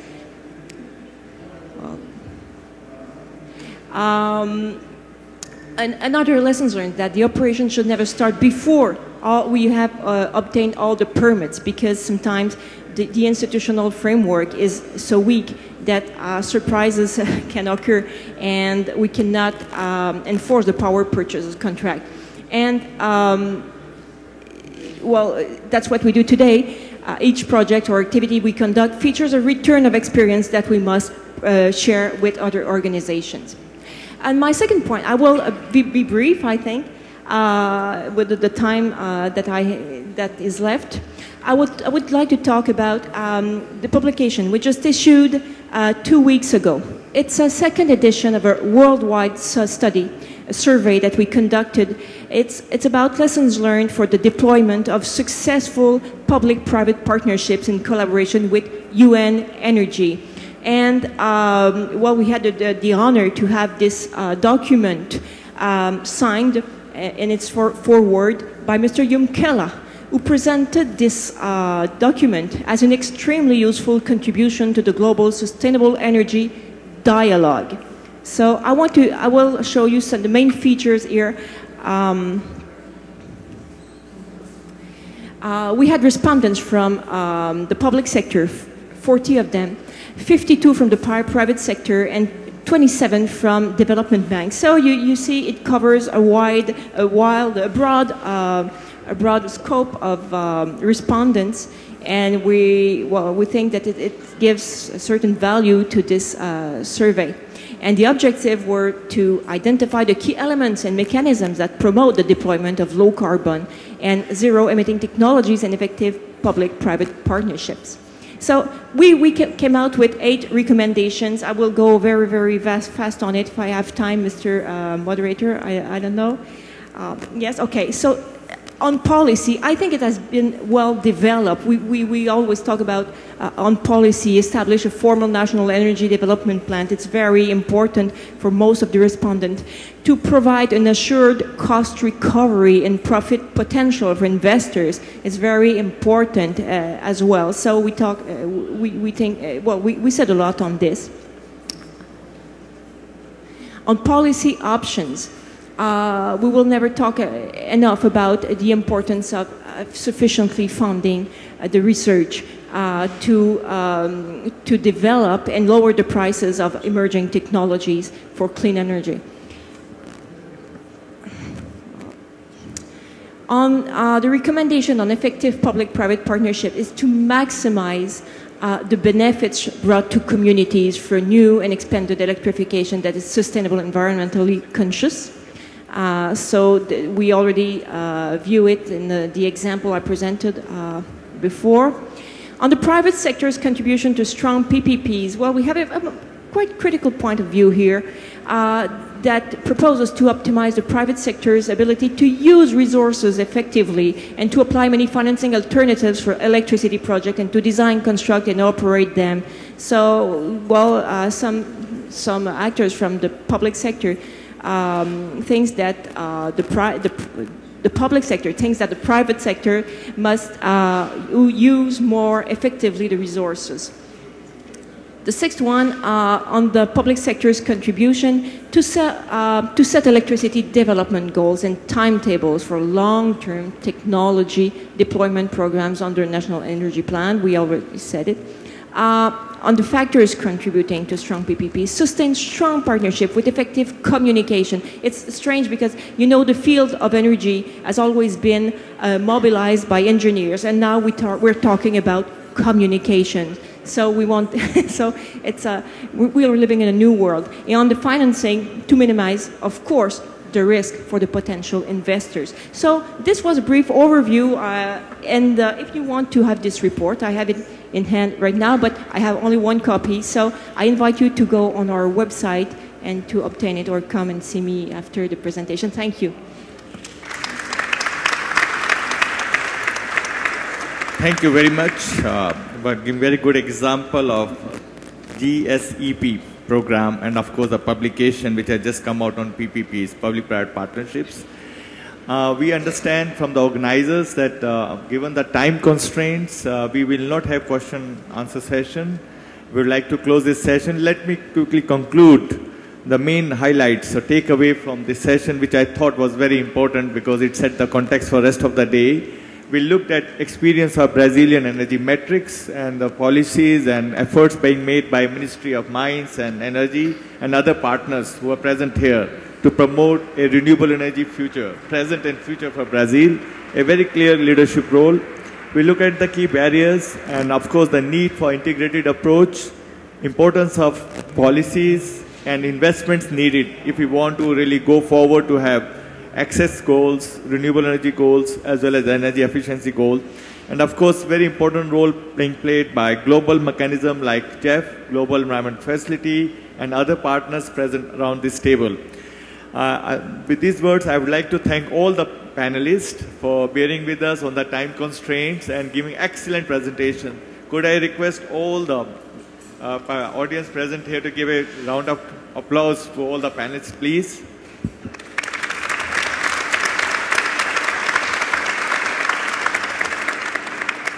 And another lesson learned, that the operation should never start before we have obtained all the permits, because sometimes the institutional framework is so weak that surprises can occur and we cannot enforce the power purchase contract. And that's what we do today. Each project or activity we conduct features a return of experience that we must share with other organizations. And my second point, I will be brief, I think, with the time that is left. I would like to talk about the publication we just issued 2 weeks ago. It's a second edition of a worldwide study, a survey that we conducted. It's about lessons learned for the deployment of successful public-private partnerships in collaboration with UN Energy. And we had the honor to have this document signed, and it's forward by Mr. Humanidade, who presented this document as an extremely useful contribution to the global sustainable energy dialogue. So I will show you the main features here. We had respondents from the public sector, 40 of them, 52 from the private sector, and 27 from development banks. So you see it covers a broad scope of respondents, and we think that it gives a certain value to this survey. And the objective were to identify the key elements and mechanisms that promote the deployment of low carbon and zero emitting technologies and effective public-private partnerships. So we came out with 8 recommendations. I will go very, very fast on it if I have time, Mr. Moderator. I don't know. Yes, okay. So on policy, I think it has been well developed. We always talk about on policy, establish a formal national energy development plan. It's very important for most of the respondents to provide an assured cost recovery and profit potential for investors. It's very important as well. So we talk, we think, we said a lot on this. On policy options, we will never talk enough about the importance of sufficiently funding the research to develop and lower the prices of emerging technologies for clean energy. On the recommendation on effective public-private partnership is to maximize the benefits brought to communities for new and expanded electrification that is sustainable, environmentally conscious. We already view it in the example I presented before. On the private sector's contribution to strong PPPs, well, we have a quite critical point of view here that proposes to optimize the private sector's ability to use resources effectively and to apply many financing alternatives for electricity projects and to design, construct, and operate them. So, some actors from the public sector thinks that the public sector thinks that the private sector must use more effectively the resources. The sixth one, on the public sector's contribution to set electricity development goals and timetables for long-term technology deployment programs under the National Energy Plan. We already said it. On the factors contributing to strong PPP, sustain strong partnership with effective communication. It's strange because, you know, the field of energy has always been mobilized by engineers, and now we're talking about communication. So we want, so it's we are living in a new world. And on the financing, to minimize, of course, the risk for the potential investors. So this was a brief overview, and if you want to have this report, I have it in hand right now, but I have only one copy, so I invite you to go on our website and to obtain it, or come and see me after the presentation. Thank you. Thank you very much. But giving very good example of GSEP program, and of course the publication which has just come out on PPPs, public-private partnerships. We understand from the organizers that given the time constraints, we will not have question-answer session. We would like to close this session. Let me quickly conclude the main highlights or takeaway from this session, which I thought was very important because it set the context for the rest of the day. We looked at experience of Brazilian energy metrics and the policies and efforts being made by Ministry of Mines and Energy and other partners who are present here to promote a renewable energy future, present and future for Brazil, a very clear leadership role. We look at the key barriers and of course the need for integrated approach, importance of policies and investments needed if we want to really go forward to have access goals, renewable energy goals, as well as energy efficiency goals. And of course, very important role being played by global mechanism like GEF, Global Environment Facility, and other partners present around this table. With these words, I would like to thank all the panelists for bearing with us on the time constraints and giving excellent presentation. Could I request all the audience present here to give a round of applause for all the panelists, please?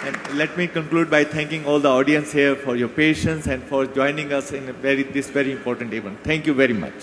And let me conclude by thanking all the audience here for your patience and for joining us in this very important event. Thank you very much.